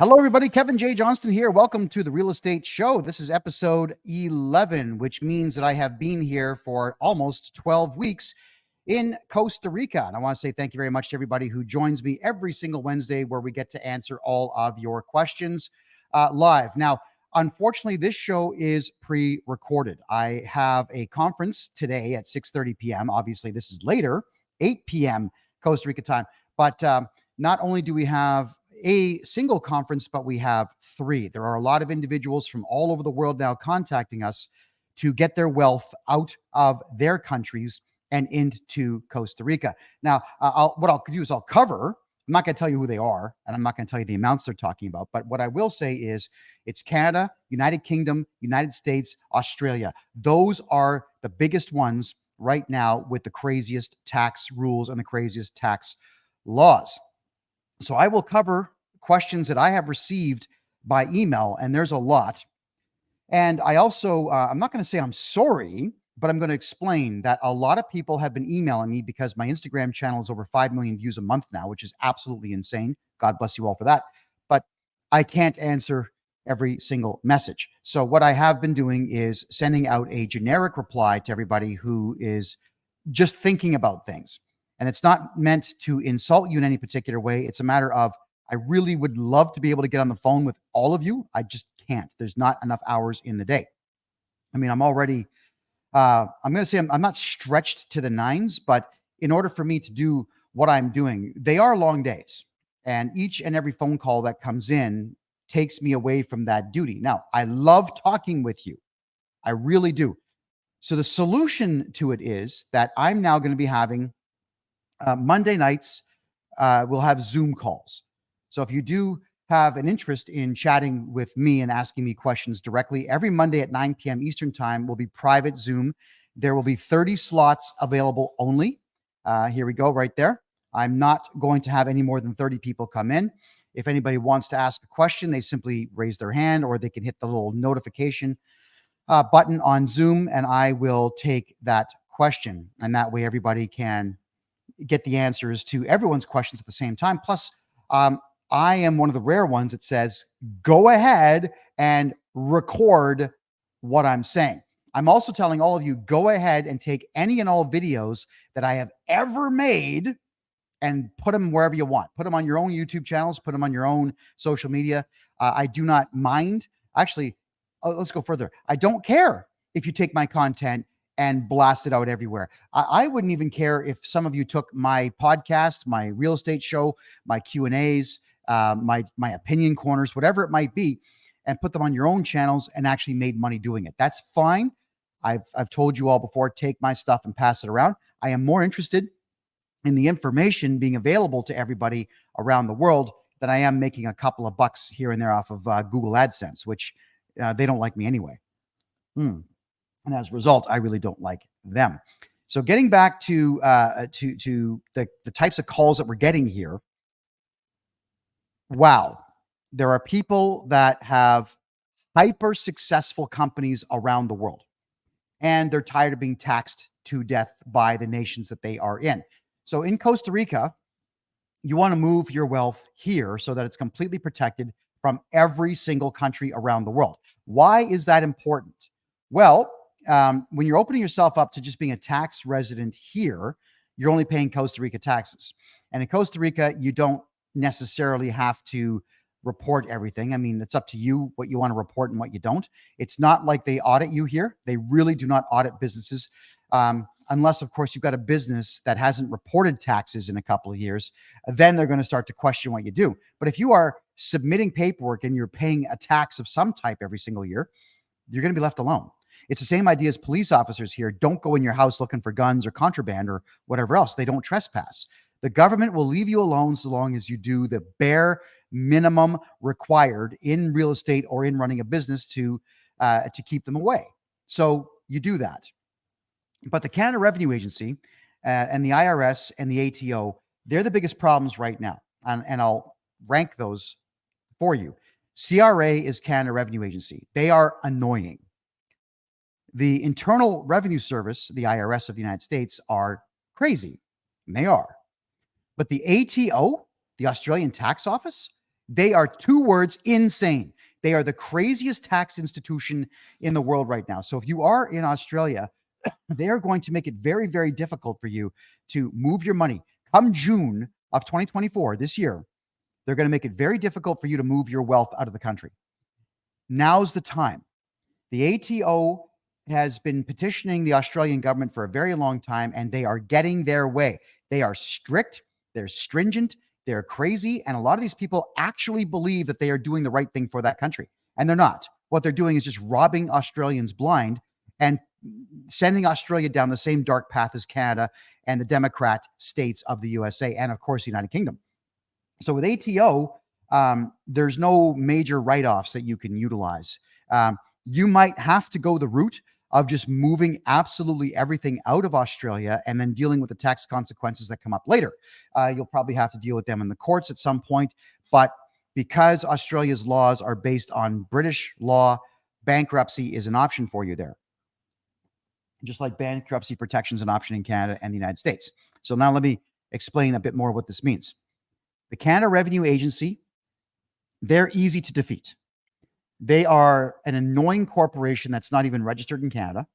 Hello, everybody. KevinJJohnston here. Welcome to the Real Estate Show. This is episode 11, which means that I have been here for almost 12 weeks in Costa Rica. And I want to say thank you very much to everybody who joins me every single Wednesday where we get to answer all of your questions live. Now, unfortunately, this show is pre-recorded. I have a conference today at 6:30 p.m. Obviously, this is later, 8 p.m. Costa Rica time. But not only do we have a single conference, but we have three. There are a lot of individuals from all over the world now contacting us to get their wealth out of their countries and into Costa Rica. Now, what I'll do is I'll cover. I'm not going to tell you who they are, and I'm not going to tell you the amounts they're talking about. But what I will say is it's Canada, United Kingdom, United States, Australia. Those are the biggest ones right now with the craziest tax rules and the craziest tax laws. So I will cover questions that I have received by email, and there's a lot. And I also, I'm not going to say I'm sorry, but I'm going to explain that a lot of people have been emailing me because my Instagram channel is over 5 million views a month now, which is absolutely insane. God bless you all for that. But I can't answer every single message. So what I have been doing is sending out a generic reply to everybody who is just thinking about things. And it's not meant to insult you in any particular way. It's a matter of, I really would love to be able to get on the phone with all of you. I just can't. There's not enough hours in the day. I mean, I'm already, I'm going to say I'm not stretched to the nines, but in order for me to do what I'm doing, they are long days. And each and every phone call that comes in takes me away from that duty. Now, I love talking with you. I really do. So the solution to it is that I'm now going to be having Monday nights, we'll have Zoom calls. So if you do have an interest in chatting with me and asking me questions directly, every Monday at 9 p.m. Eastern time will be private Zoom. There will be 30 slots available only. Here we go, right there. I'm not going to have any more than 30 people come in. If anybody wants to ask a question, they simply raise their hand or they can hit the little notification button on Zoom, and I will take that question. And that way everybody can get the answers to everyone's questions at the same time. Plus, I am one of the rare ones that says, go ahead and record what I'm saying. I'm also telling all of you, go ahead and take any and all videos that I have ever made and put them wherever you want. Put them on your own YouTube channels, put them on your own social media. I do not mind. Actually, let's go further. I don't care if you take my content and blast it out everywhere. I wouldn't even care if some of you took my podcast, my real estate show, my Q&As, my opinion corners, whatever it might be, and put them on your own channels and actually made money doing it. That's fine. I've told you all before, take my stuff and pass it around. I am more interested in the information being available to everybody around the world than I am making a couple of bucks here and there off of Google AdSense, which they don't like me anyway. And as a result, I really don't like them. So getting back to the types of calls that we're getting here. Wow. There are people that have hyper successful companies around the world, and they're tired of being taxed to death by the nations that they are in. So in Costa Rica, you want to move your wealth here so that it's completely protected from every single country around the world. Why is that important? Well, when you're opening yourself up to just being a tax resident here, you're only paying Costa Rica taxes. And in Costa Rica, you don't necessarily have to report everything. I mean, it's up to you what you want to report and what you don't. It's not like they audit you here. They really do not audit businesses. Unless, of course, you've got a business that hasn't reported taxes in a couple of years, then they're going to start to question what you do. But if you are submitting paperwork and you're paying a tax of some type every single year, you're going to be left alone. It's the same idea as police officers here. Don't go in your house looking for guns or contraband or whatever else. They don't trespass. The government will leave you alone so long as you do the bare minimum required in real estate or in running a business to keep them away. So you do that. But the Canada Revenue Agency and the IRS and the ATO, they're the biggest problems right now. And I'll rank those for you. CRA is Canada Revenue Agency. They are annoying. The Internal Revenue Service, the IRS of the United States, are crazy. And they are. But the ATO, the Australian Tax Office, They are, two words, insane. They are the craziest tax institution in the world right now. So if you are in Australia, they are going to make it very, very difficult for you to move your money. Come June of 2024, this year, they're going to make it very difficult for you to move your wealth out of the country. Now's the time. The ATO has been petitioning the Australian government for a very long time, and they are getting their way. They are strict, they're stringent, they're crazy, and a lot of these people actually believe that they are doing the right thing for that country, and they're not. What they're doing is just robbing Australians blind and sending Australia down the same dark path as Canada and the Democrat states of the USA, and of course the United Kingdom. So with ATO, there's no major write-offs that you can utilize. You might have to go the route of just moving absolutely everything out of Australia and then dealing with the tax consequences that come up later. You'll probably have to deal with them in the courts at some point, but because Australia's laws are based on British law, bankruptcy is an option for you there. Just like bankruptcy protection is an option in Canada and the United States. So now let me explain a bit more what this means. The Canada Revenue Agency, they're easy to defeat. They are an annoying corporation that's not even registered in Canada.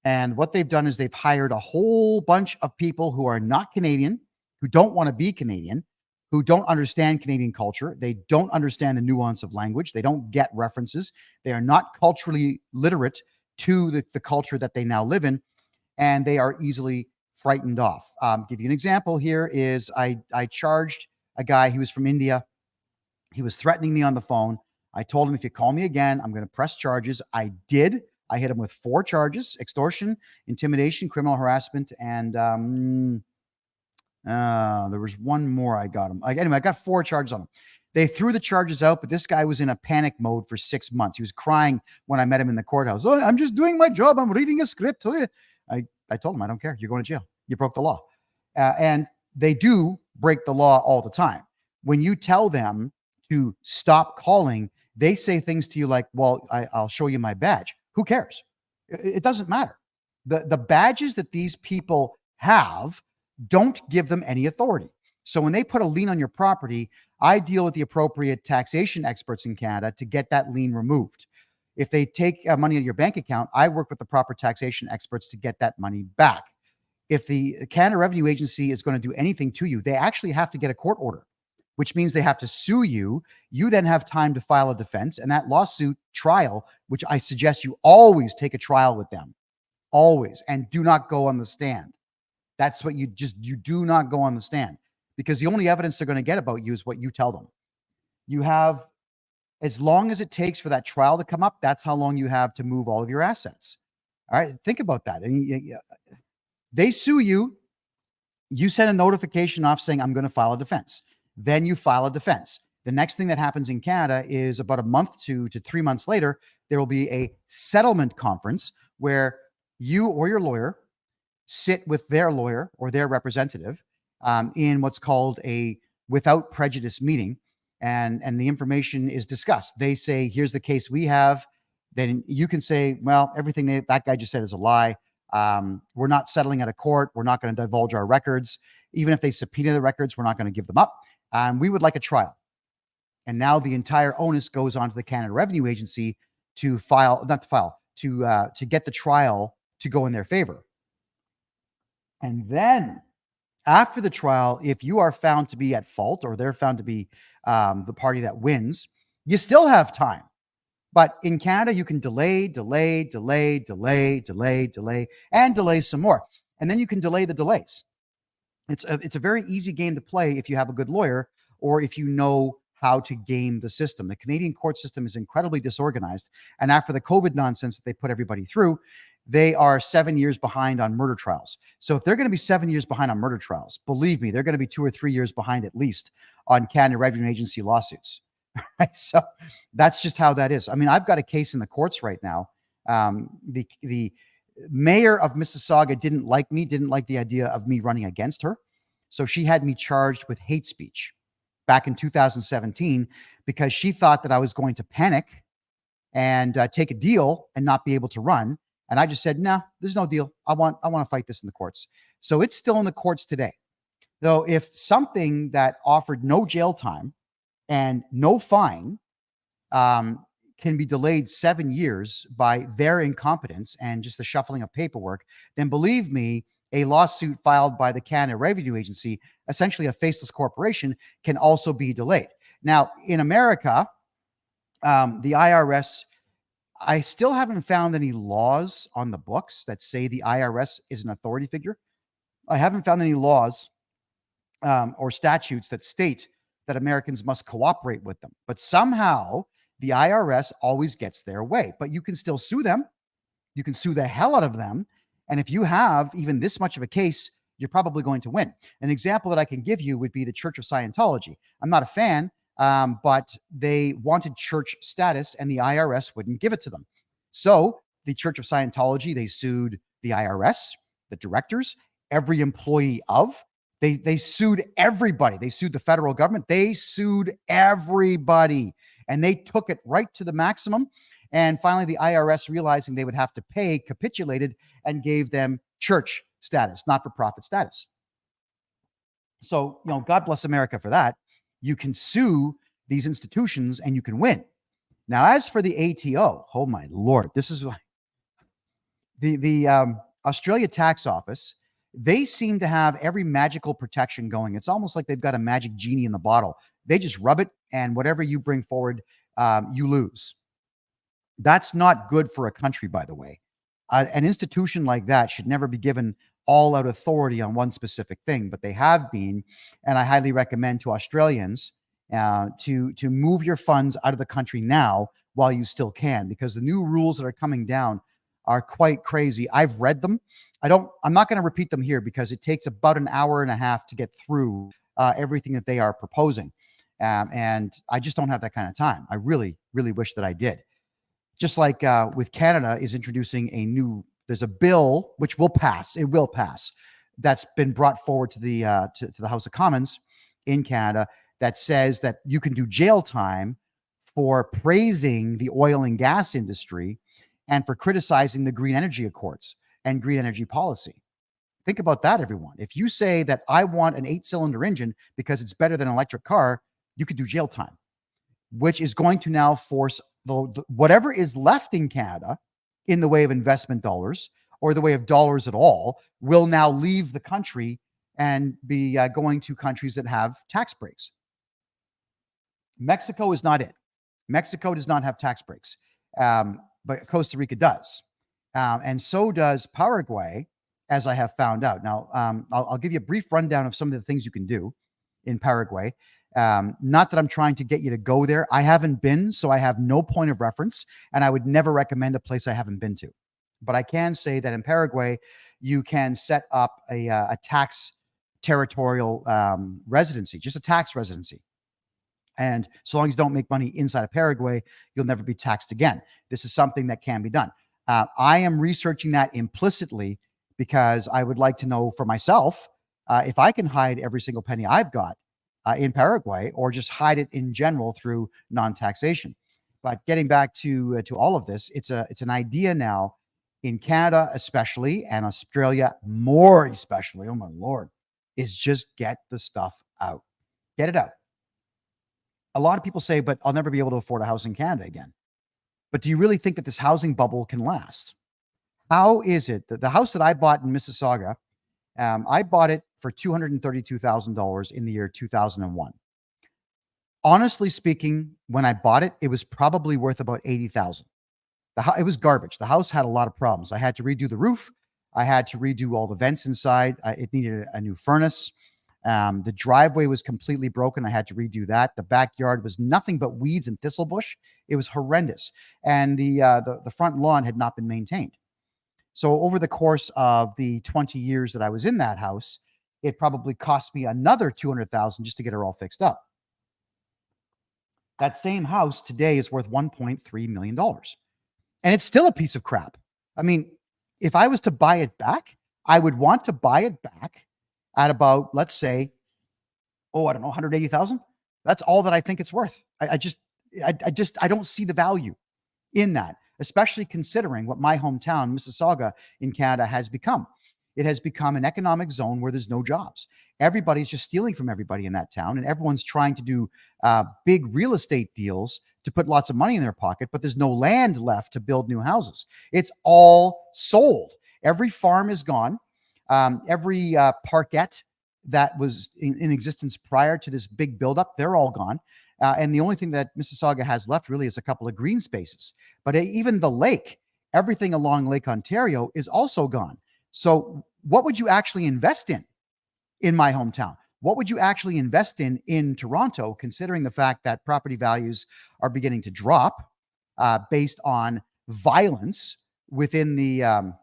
And what they've done is they've hired a whole bunch of people who are not Canadian, who don't want to be Canadian, who don't understand Canadian culture. They don't understand the nuance of language. They don't get references. They are not culturally literate to the culture that they now live in, and they are easily frightened off. Give you an example here is I charged a guy, he was from India. He was threatening me on the phone. I told him, if you call me again, I'm going to press charges. I did. I hit him with 4 charges: extortion, intimidation, criminal harassment, and there was one more I got him. Anyway, I got 4 charges on him. They threw the charges out, but this guy was in a panic mode for 6 months. He was crying when I met him in the courthouse. Oh, I'm just doing my job. I'm reading a script. I told him, I don't care. You're going to jail. You broke the law. And they do break the law all the time. When you tell them to stop calling, they say things to you like, well, I'll show you my badge. Who cares? It doesn't matter. The badges that these people have don't give them any authority. So when they put a lien on your property, I deal with the appropriate taxation experts in Canada to get that lien removed. If they take money out of your bank account, I work with the proper taxation experts to get that money back. If the Canada Revenue Agency is going to do anything to you, they actually have to get a court order, which means they have to sue you. You then have time to file a defense, and that lawsuit trial, which I suggest you always take a trial with them, always, and do not go on the stand. That's what you do not go on the stand, because the only evidence they're going to get about you is what you tell them. You have, as long as it takes for that trial to come up, that's how long you have to move all of your assets. All right, think about that. And they sue you. You send a notification off saying, I'm going to file a defense. Then you file a defense. The next thing that happens in Canada is about a month to 3 months later, there will be a settlement conference where you or your lawyer sit with their lawyer or their representative in what's called a without prejudice meeting, and the information is discussed. They say, here's the case we have. Then you can say, well, everything that guy just said is a lie. We're not settling at a court. We're not going to divulge our records. Even if they subpoena the records, we're not going to give them up. We would like a trial. And now the entire onus goes on to the Canada Revenue Agency to get the trial to go in their favor. And then after the trial, if you are found to be at fault or they're found to be the party that wins, you still have time. But in Canada, you can delay, and delay some more. And then you can delay the delays. It's a very easy game to play if you have a good lawyer or if you know how to game the system. The Canadian court system is incredibly disorganized. And after the COVID nonsense that they put everybody through, they are 7 years behind on murder trials. So if they're going to be 7 years behind on murder trials, believe me, they're going to be 2 or 3 years behind at least on Canada Revenue Agency lawsuits. So that's just how that is. I mean, I've got a case in the courts right now. The mayor of Mississauga didn't like the idea of me running against her. So she had me charged with hate speech back in 2017 because she thought that I was going to panic and take a deal and not be able to run. And I just said, no, there's no deal. I want to fight this in the courts. So it's still in the courts today. Though if something that offered no jail time and no fine can be delayed 7 years by their incompetence and just the shuffling of paperwork, then believe me, a lawsuit filed by the Canada Revenue Agency, essentially a faceless corporation, can also be delayed. Now, in America, the IRS, I still haven't found any laws on the books that say the IRS is an authority figure. I haven't found any laws or statutes that state that Americans must cooperate with them. But somehow the IRS always gets their way. But you can still sue them. You can sue the hell out of them. And if you have even this much of a case, you're probably going to win. An example that I can give you would be the Church of Scientology. I'm not a fan, but they wanted church status and the IRS wouldn't give it to them. So the Church of Scientology, they sued the IRS, the directors, every employee of. They sued everybody. They sued the federal government. They sued everybody. And they took it right to the maximum. And finally, the IRS, realizing they would have to pay, capitulated and gave them church status, not-for-profit status. So, God bless America for that. You can sue these institutions and you can win. Now, as for the ATO, oh my Lord, this is the Australia Tax Office. They seem to have every magical protection going. It's almost like they've got a magic genie in the bottle. They just rub it, and whatever you bring forward, you lose. That's not good for a country, by the way. An institution like that should never be given all-out authority on one specific thing, but they have been, and I highly recommend to Australians to move your funds out of the country now while you still can, because the new rules that are coming down are quite crazy. I've read them. I'm not going to repeat them here because it takes about an hour and a half to get through everything that they are proposing. And I just don't have that kind of time. I really, really wish that I did. Just like with Canada is introducing there's a bill which will pass. It will pass. That's been brought forward to the House of Commons in Canada that says that you can do jail time for praising the oil and gas industry and for criticizing the green energy accords and green energy policy. Think about that, everyone. If you say that I want an 8-cylinder engine because it's better than an electric car, you could do jail time, which is going to now force whatever is left in Canada in the way of investment dollars or the way of dollars at all will now leave the country and be going to countries that have tax breaks. Mexico is not it. Mexico does not have tax breaks, but Costa Rica does. And so does Paraguay, as I have found out. Now, I'll give you a brief rundown of some of the things you can do in Paraguay. Not that I'm trying to get you to go there. I haven't been, so I have no point of reference, and I would never recommend a place I haven't been to. But I can say that in Paraguay, you can set up a tax territorial residency, just a tax residency. And so long as you don't make money inside of Paraguay, you'll never be taxed again. This is something that can be done. I am researching that implicitly because I would like to know for myself if I can hide every single penny I've got in Paraguay, or just hide it in general through non-taxation. But getting back to all of this, it's an idea now in Canada, especially, and Australia more especially. Oh my Lord, is just get the stuff out, get it out. A lot of people say, but I'll never be able to afford a house in Canada again. But do you really think that this housing bubble can last? How is it that the house that I bought in Mississauga, I bought it for $232,000 in the year 2001. Honestly speaking, when I bought it, it was probably worth about $80,000. It was garbage. The house had a lot of problems. I had to redo the roof. I had to redo all the vents inside. It needed a new furnace. The driveway was completely broken. I had to redo that. The backyard was nothing but weeds and thistlebush. It was horrendous. And the front lawn had not been maintained. So over the course of the 20 years that I was in that house, it probably cost me another $200,000 just to get her all fixed up. That same house today is worth $1.3 million. And it's still a piece of crap. I mean, if I was to buy it back, I would want to buy it back at about, let's say, I don't know, 180,000. That's all that I think it's worth. I don't see the value in that, especially considering what my hometown, Mississauga in Canada, has become. It has become an economic zone where there's no jobs. Everybody's just stealing from everybody in that town, and everyone's trying to do big real estate deals to put lots of money in their pocket, but there's no land left to build new houses. It's all sold. Every farm is gone. Every parkette that was in existence prior to this big buildup, they're all gone. And the only thing that Mississauga has left really is a couple of green spaces. But even the lake, everything along Lake Ontario is also gone. So what would you actually invest in my hometown? What would you actually invest in Toronto, considering the fact that property values are beginning to drop based on violence within the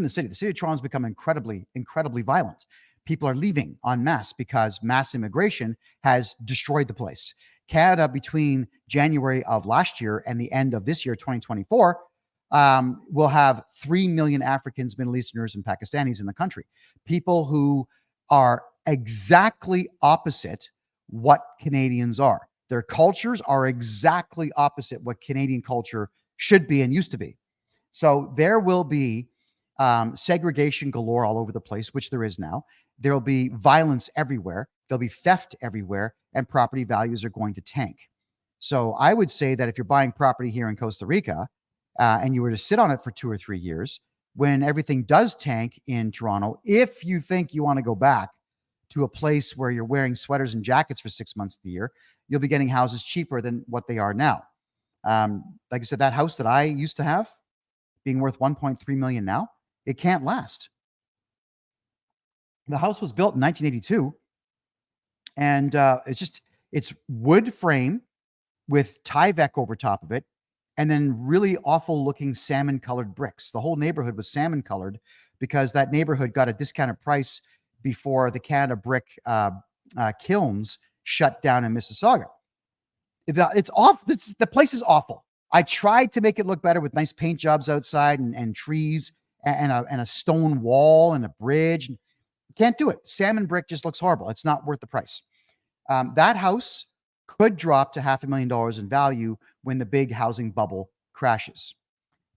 city? The city of Toronto has become incredibly, incredibly violent. People are leaving en masse because mass immigration has destroyed the place. Canada, between January of last year and the end of this year, 2024, will have 3 million Africans, Middle Easterners, and Pakistanis in the country. People who are exactly opposite what Canadians are. Their cultures are exactly opposite what Canadian culture should be and used to be. So there will be segregation galore all over the place, which there is now. There will be violence everywhere. There'll be theft everywhere, and property values are going to tank. So I would say that if you're buying property here in Costa Rica and you were to sit on it for 2 or 3 years, when everything does tank in Toronto, if you think you want to go back to a place where you're wearing sweaters and jackets for 6 months of the year, you'll be getting houses cheaper than what they are now. Like I said, that house that I used to have being worth 1.3 million now, it can't last. The house was built in 1982, and it's wood frame with Tyvek over top of it, and then really awful looking salmon colored bricks. The whole neighborhood was salmon colored because that neighborhood got a discounted price before the Canada Brick kilns shut down in Mississauga. It's awful. The place is awful. I tried to make it look better with nice paint jobs outside and trees and a stone wall and a bridge. Can't do it. Salmon brick just looks horrible. It's not worth the price. That house could drop to $500,000 in value when the big housing bubble crashes.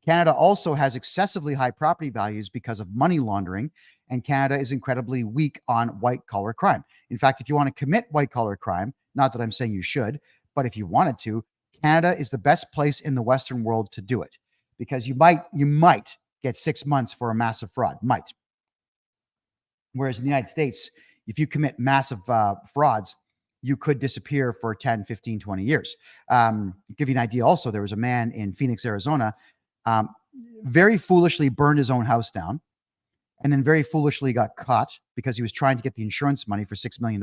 Canada also has excessively high property values because of money laundering, and Canada is incredibly weak on white-collar crime. In fact, if you want to commit white-collar crime, not that I'm saying you should, but if you wanted to, Canada is the best place in the Western world to do it, because you might get 6 months for a massive fraud. Might. Whereas in the United States, if you commit massive frauds, you could disappear for 10, 15, 20 years. Give you an idea also, there was a man in Phoenix, Arizona, very foolishly burned his own house down, and then very foolishly got caught because he was trying to get the insurance money for $6 million.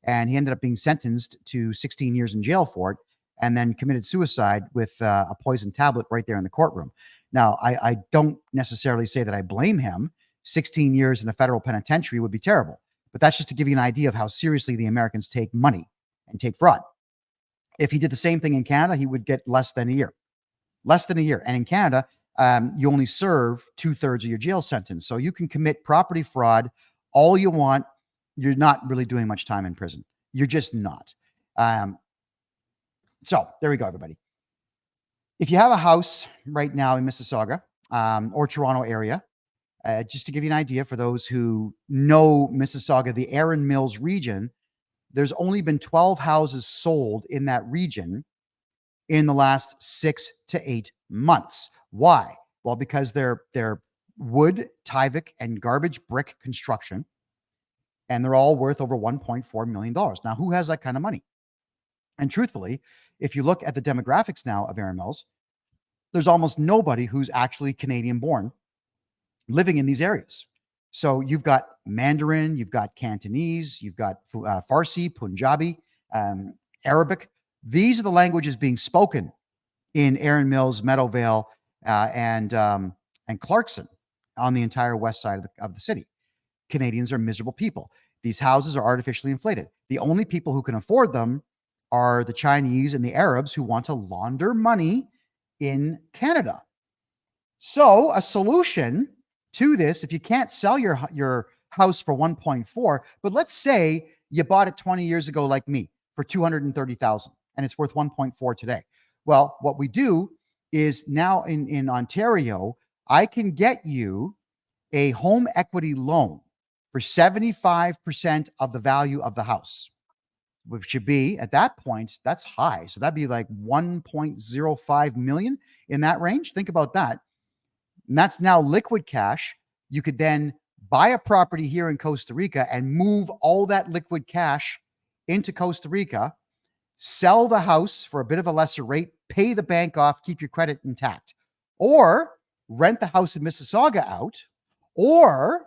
And he ended up being sentenced to 16 years in jail for it, and then committed suicide with a poison tablet right there in the courtroom. Now, I don't necessarily say that I blame him. 16 years in a federal penitentiary would be terrible. But that's just to give you an idea of how seriously the Americans take money and take fraud. If he did the same thing in Canada, he would get less than a year. Less than a year. And in Canada, you only serve 2/3 of your jail sentence. So you can commit property fraud all you want. You're not really doing much time in prison. You're just not. So there we go, everybody. If you have a house right now in Mississauga or Toronto area, just to give you an idea for those who know Mississauga, the Erin Mills region, there's only been 12 houses sold in that region in the last 6 to 8 months. Why? Well, because they're wood, Tyvek, and garbage brick construction, and they're all worth over $1.4 million. Now, who has that kind of money? And truthfully, if you look at the demographics now of Erin Mills, there's almost nobody who's actually Canadian born living in these areas. So you've got Mandarin, you've got Cantonese, you've got Farsi, Punjabi, Arabic. These are the languages being spoken in Erin Mills, Meadowvale, and Clarkson on the entire west side of the city. Canadians are miserable people. These houses are artificially inflated. The only people who can afford them are the Chinese and the Arabs who want to launder money in Canada. So a solution to this, if you can't sell your house for 1.4, but let's say you bought it 20 years ago like me for 230,000 and it's worth 1.4 today. Well, what we do is now in Ontario, I can get you a home equity loan for 75% of the value of the house, which should be at that point, that's high. So that'd be like 1.05 million, in that range. Think about that. And that's now liquid cash. You could then buy a property here in Costa Rica and move all that liquid cash into Costa Rica, sell the house for a bit of a lesser rate, pay the bank off, keep your credit intact, or rent the house in Mississauga out, or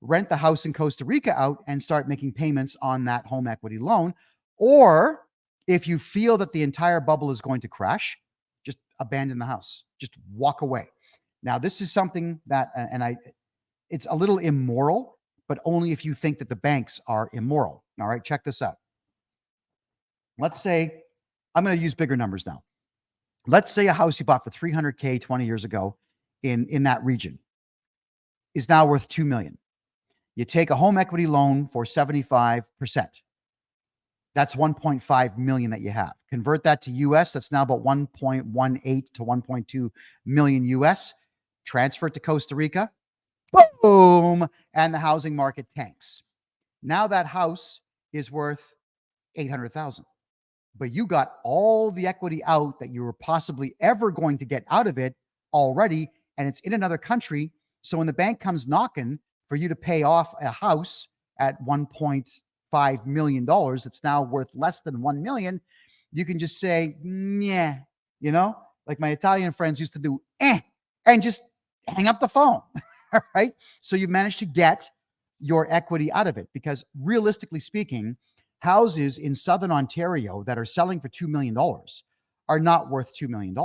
rent the house in Costa Rica out and start making payments on that home equity loan. Or if you feel that the entire bubble is going to crash, just abandon the house, just walk away. Now, this is something that, it's a little immoral, but only if you think that the banks are immoral. All right, check this out. Let's say, I'm going to use bigger numbers now. Let's say a house you bought for $300K 20 years ago in that region is now worth $2 million. You take a home equity loan for 75%. That's 1.5 million that you have. Convert that to US, that's now about 1.18 to 1.2 million US. Transfer it to Costa Rica. Boom! And the housing market tanks. Now that house is worth 800,000. But you got all the equity out that you were possibly ever going to get out of it already, and it's in another country. So when the bank comes knocking for you to pay off a house at $1.5 million, it's now worth less than 1 million, you can just say, yeah, like my Italian friends used to do, and just hang up the phone. All right. So you managed to get your equity out of it, because realistically speaking, houses in Southern Ontario that are selling for $2 million are not worth $2 million.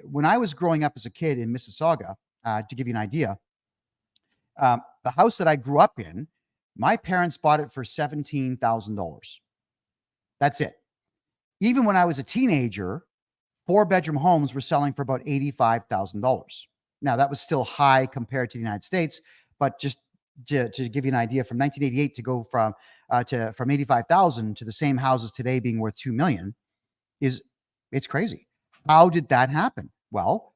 When I was growing up as a kid in Mississauga, to give you an idea, the house that I grew up in, my parents bought it for $17,000. That's it. Even when I was a teenager, 4-bedroom homes were selling for about $85,000. Now, that was still high compared to the United States, but just to give you an idea, from 1988 to go from 85,000 to the same houses today being worth 2 million it's crazy. How did that happen? Well,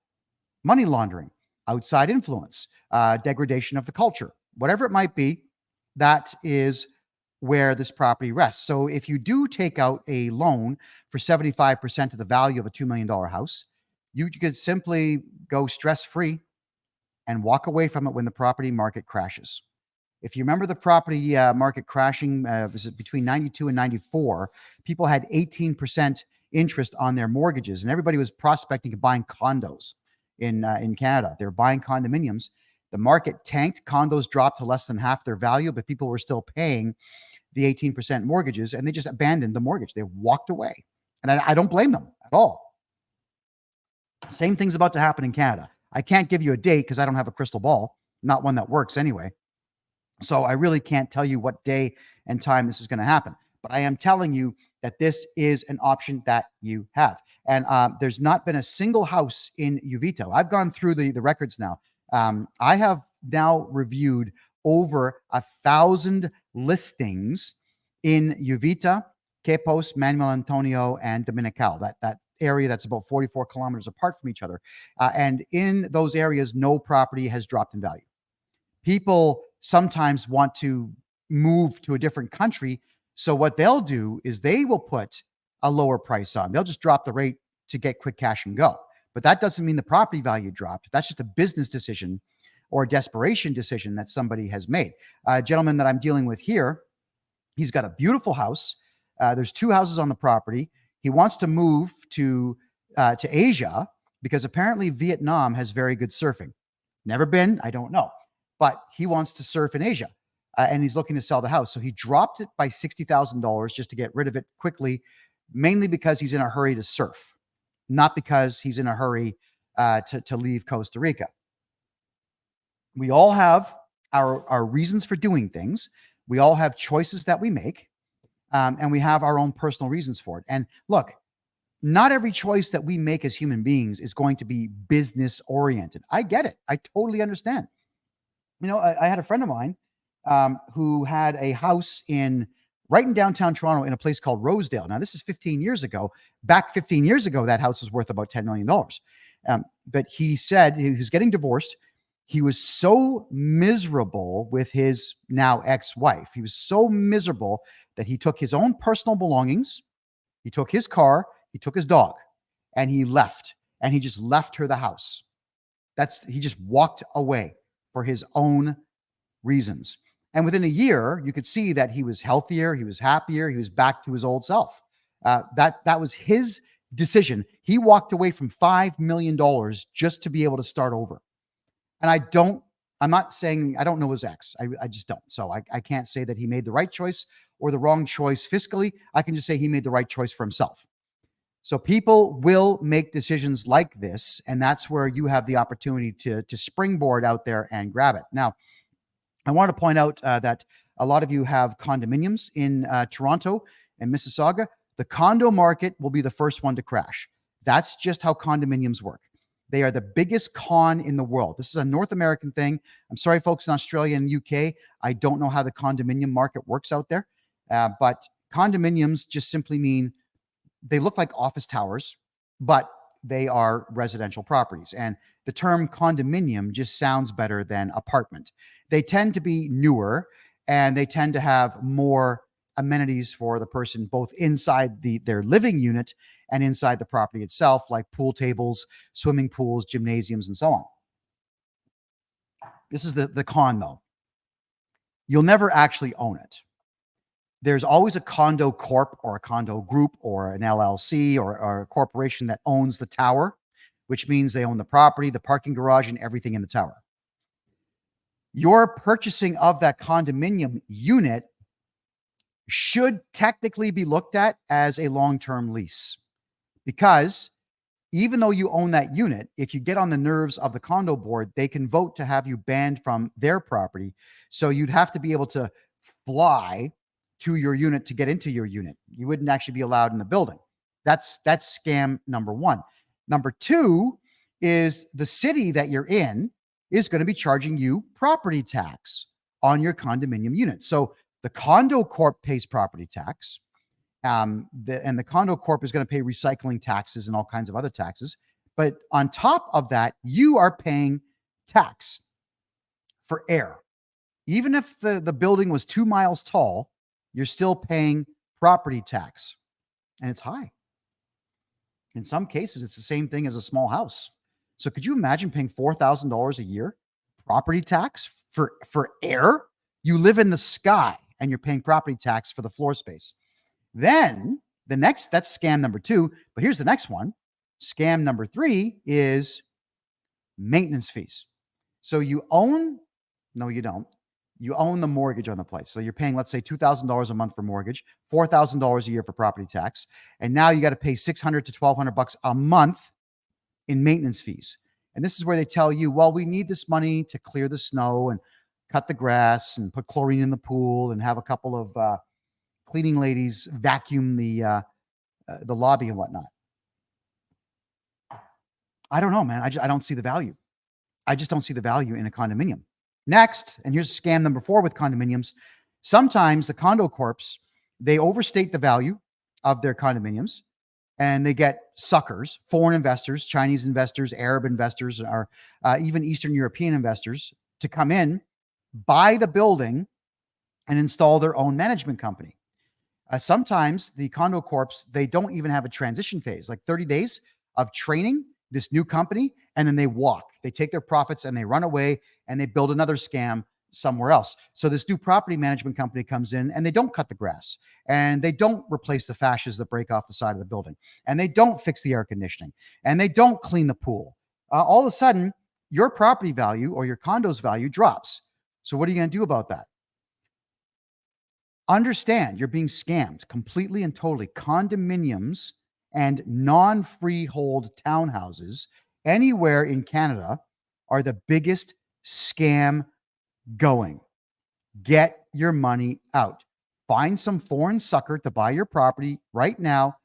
money laundering, outside influence, degradation of the culture, whatever it might be, that is where this property rests. So if you do take out a loan for 75% of the value of a $2 million house, you could simply go stress-free and walk away from it when the property market crashes. If you remember the property market crashing, was it between 92 and 94, people had 18% interest on their mortgages, and everybody was prospecting and buying condos in Canada. They were buying condominiums. The market tanked. Condos dropped to less than half their value, but people were still paying the 18% mortgages, and they just abandoned the mortgage. They walked away. And I don't blame them at all. Same thing's about to happen in Canada. I can't give you a date because I don't have a crystal ball, not one that works anyway. So I really can't tell you what day and time this is going to happen. But I am telling you that this is an option that you have. And there's not been a single house in Uvito. I've gone through the records now. I have now reviewed over 1,000 listings in Uvita, Quepos, Manuel Antonio, and Dominical, that area that's about 44 kilometers apart from each other. And in those areas, no property has dropped in value. People sometimes want to move to a different country. So what they'll do is they will put a lower price on. They'll just drop the rate to get quick cash and go. But that doesn't mean the property value dropped. That's just a business decision or a desperation decision that somebody has made. A gentleman that I'm dealing with here, he's got a beautiful house. There's 2 houses on the property. He wants to move to Asia because apparently Vietnam has very good surfing. Never been, I don't know. But he wants to surf in Asia, and he's looking to sell the house. So he dropped it by $60,000 just to get rid of it quickly, mainly because he's in a hurry to surf, not because he's in a hurry to leave Costa Rica. We all have our reasons for doing things. We all have choices that we make, and we have our own personal reasons for it. And look, not every choice that we make as human beings is going to be business oriented. I get it. I totally understand. I had a friend of mine who had a house right in downtown Toronto in a place called Rosedale. Now, this is 15 years ago. Back 15 years ago, that house was worth about $10 million. But he said he was getting divorced. he was so miserable with his now ex-wife. He was so miserable that he took his own personal belongings, he took his car, he took his dog, and he left. And he just left her the house. He just walked away for his own reasons. And within a year, you could see that he was healthier, he was happier, he was back to his old self. That was his decision. He walked away from $5 million just to be able to start over. And I'm not saying I don't know his ex. I just don't. So I can't say that he made the right choice or the wrong choice fiscally. I can just say he made the right choice for himself. So people will make decisions like this, and that's where you have the opportunity to springboard out there and grab it. Now, I want to point out that a lot of you have condominiums in Toronto and Mississauga. The condo market will be the first one to crash. That's just how condominiums work. They are the biggest con in the world. This is a North American thing. I'm sorry, folks in Australia and UK. I don't know how the condominium market works out there, but condominiums just simply mean they look like office towers, but they are residential properties. And the term condominium just sounds better than apartment. They tend to be newer, and they tend to have more amenities for the person, both inside their living unit and inside the property itself, like pool tables, swimming pools, gymnasiums, and so on. This is the con, though. You'll never actually own it. There's always a condo corp or a condo group or an LLC or a corporation that owns the tower, which means they own the property, the parking garage, and everything in the tower. Your purchasing of that condominium unit should technically be looked at as a long-term lease, because even though you own that unit, if you get on the nerves of the condo board, they can vote to have you banned from their property. So you'd have to be able to fly to your unit to get into your unit. You wouldn't actually be allowed in the building. That's scam number one. Number two is the city that you're in is going to be charging you property tax on your condominium unit. So the condo corp pays property tax, and the condo corp is going to pay recycling taxes and all kinds of other taxes. But on top of that, you are paying tax for air. Even if the building was 2 miles tall, you're still paying property tax, and it's high. In some cases, it's the same thing as a small house. So could you imagine paying $4,000 a year property tax for air? You live in the sky and you're paying property tax for the floor space. Then that's scam number two. But here's the next one. Scam number three is maintenance fees. So you own the mortgage on the place. So you're paying, let's say, $2,000 a month for mortgage, $4,000 a year for property tax. And now you got to pay $600 to $1,200 a month in maintenance fees. And this is where they tell you, well, we need this money to clear the snow and cut the grass and put chlorine in the pool and have a couple of cleaning ladies vacuum the lobby and whatnot. I don't know, man. I don't see the value. I just don't see the value in a condominium. Next, and here's scam number 4 with condominiums. Sometimes the condo corps, they overstate the value of their condominiums, and they get suckers, foreign investors, Chinese investors, Arab investors, or even Eastern European investors to come in, buy the building, and install their own management company. Sometimes the condo corps, they don't even have a transition phase, like 30 days of training this new company, and then they walk. They take their profits and they run away and they build another scam somewhere else. So this new property management company comes in and they don't cut the grass and they don't replace the fascias that break off the side of the building, and they don't fix the air conditioning, and they don't clean the pool. All of a sudden, your property value or your condo's value drops. So what are you going to do about that? Understand you're being scammed completely and totally. Condominiums and non-freehold townhouses anywhere in Canada are the biggest scam going. Get your money out. Find some foreign sucker to buy your property right now.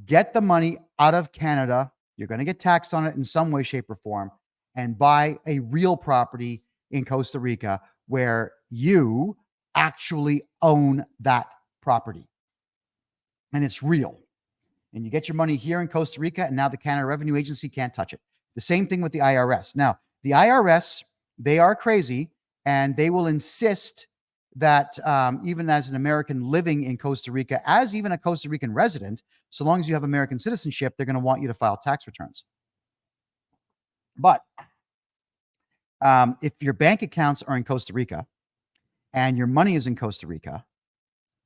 Get the money out of Canada. You're going to get taxed on it in some way, shape, or form, and buy a real property in Costa Rica where you actually own that property and it's real. And you get your money here in Costa Rica, and now the Canada Revenue Agency can't touch it. The same thing with the IRS. Now, the IRS, They are crazy, and they will insist that even as an American living in Costa Rica, as even a Costa Rican resident, so long as you have American citizenship, they're going to want you to file tax returns. But if your bank accounts are in Costa Rica and your money is in Costa Rica,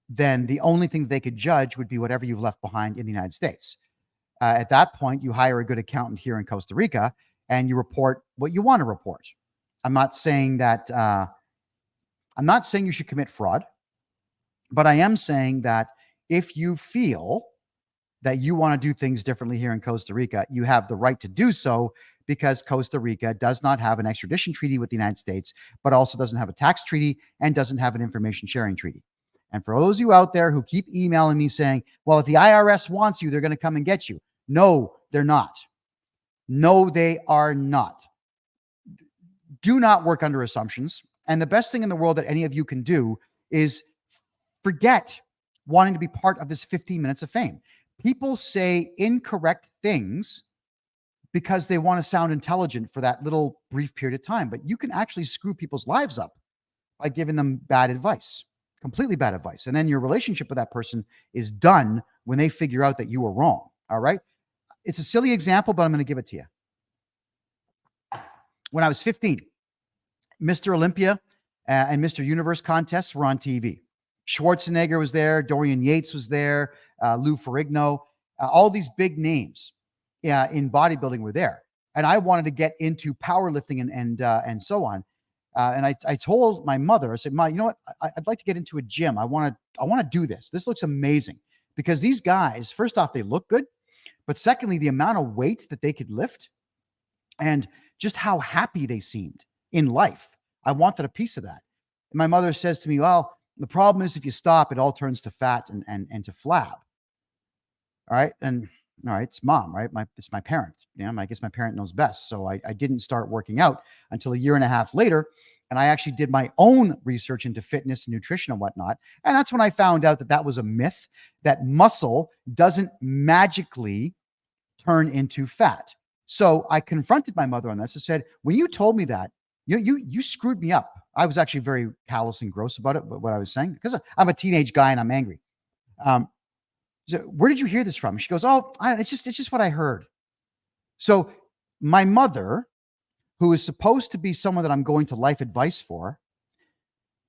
then the only thing they could judge would be whatever you've left behind in the United States. At that point, you hire a good accountant here in Costa Rica and you report what you want to report. I'm not saying that I'm not saying you should commit fraud, but I am saying that if you feel that you want to do things differently here in Costa Rica, you have the right to do so, because Costa Rica does not have an extradition treaty with the United States, but also doesn't have a tax treaty and doesn't have an information sharing treaty. And for those of you out there who keep emailing me saying, well, if the IRS wants you, they're going to come and get you. No, they're not. No, they are not. Do not work under assumptions. And the best thing in the world that any of you can do is forget wanting to be part of this 15 minutes of fame. People say incorrect things because they want to sound intelligent for that little brief period of time. But you can actually screw people's lives up by giving them bad advice, completely bad advice. And then your relationship with that person is done when they figure out that you were wrong. All right. It's a silly example, but I'm going to give it to you. When I was 15, Mr. Olympia and Mr. Universe contests were on TV. Schwarzenegger was there. Dorian Yates was there. Lou Ferrigno. All these big names in bodybuilding were there. And I wanted to get into powerlifting and so on. And I told my mother, I said, Ma, you know what? I'd like to get into a gym. I want to do this. This looks amazing. Because these guys, first off, they look good. But secondly, the amount of weight that they could lift and just how happy they seemed in life. I wanted a piece of that. And my mother says to me, well, the problem is if you stop, it all turns to fat and to flab. All right. And all right, it's mom, right? It's my parent. You know, I guess my parent knows best. So I didn't start working out until a year and a half later. And I actually did my own research into fitness and nutrition and whatnot. And that's when I found out that that was a myth, that muscle doesn't magically turn into fat. So I confronted my mother on this. I said, when you told me that, you screwed me up. I was actually very callous and gross about it, what I was saying, because I'm a teenage guy and I'm angry. So where did you hear this from? She goes, oh, it's just what I heard. So my mother, who is supposed to be someone that I'm going to life advice for,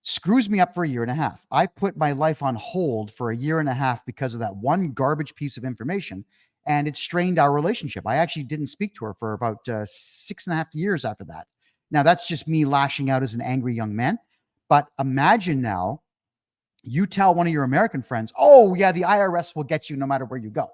screws me up for a year and a half. I put my life on hold for a year and a half because of that one garbage piece of information, and it strained our relationship. I actually didn't speak to her for about 6.5 years after that. Now, that's just me lashing out as an angry young man. But imagine now, you tell one of your American friends, oh, yeah, the IRS will get you no matter where you go.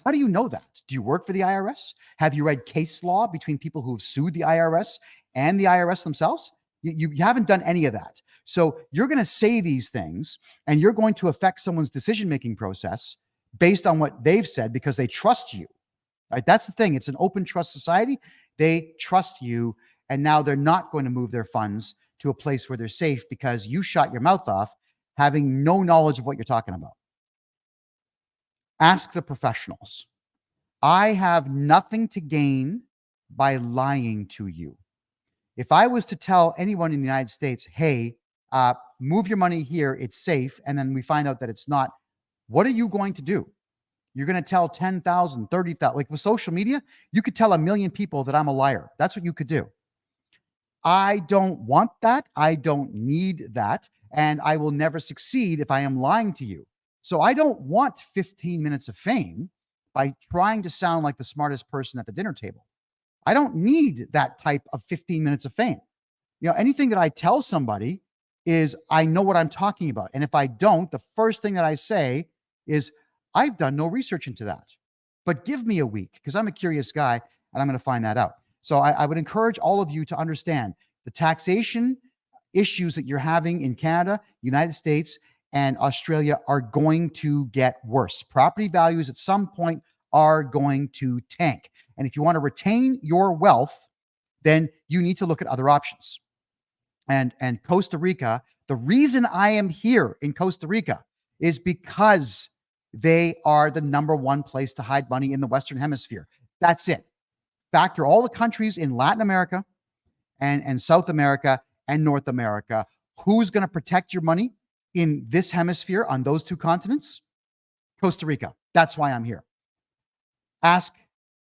How do you know that? Do you work for the IRS? Have you read case law between people who have sued the IRS and the IRS themselves? You haven't done any of that. So you're going to say these things and you're going to affect someone's decision-making process based on what they've said because they trust you. Right? That's the thing. It's an open trust society. They trust you, and now they're not going to move their funds to a place where they're safe because you shot your mouth off having no knowledge of what you're talking about. Ask the professionals. I have nothing to gain by lying to you. If I was to tell anyone in the United States, hey, move your money here, it's safe, and then we find out that it's not, what are you going to do? You're going to tell 10,000, 30,000. Like with social media, you could tell 1 million people that I'm a liar. That's what you could do. I don't want that. I don't need that. And I will never succeed if I am lying to you. So I don't want 15 minutes of fame by trying to sound like the smartest person at the dinner table. I don't need that type of 15 minutes of fame. You know, anything that I tell somebody is I know what I'm talking about. And if I don't, the first thing that I say is I've done no research into that. But give me a week because I'm a curious guy and I'm going to find that out. So I would encourage all of you to understand the taxation issues that you're having in Canada, United States, and Australia are going to get worse. Property values at some point are going to tank. And if you want to retain your wealth, then you need to look at other options. And Costa Rica, the reason I am here in Costa Rica is because they are the #1 place to hide money in the Western Hemisphere. That's it. Factor all the countries in Latin America and South America and North America. Who's going to protect your money in this hemisphere on those two continents? Costa Rica. That's why I'm here. Ask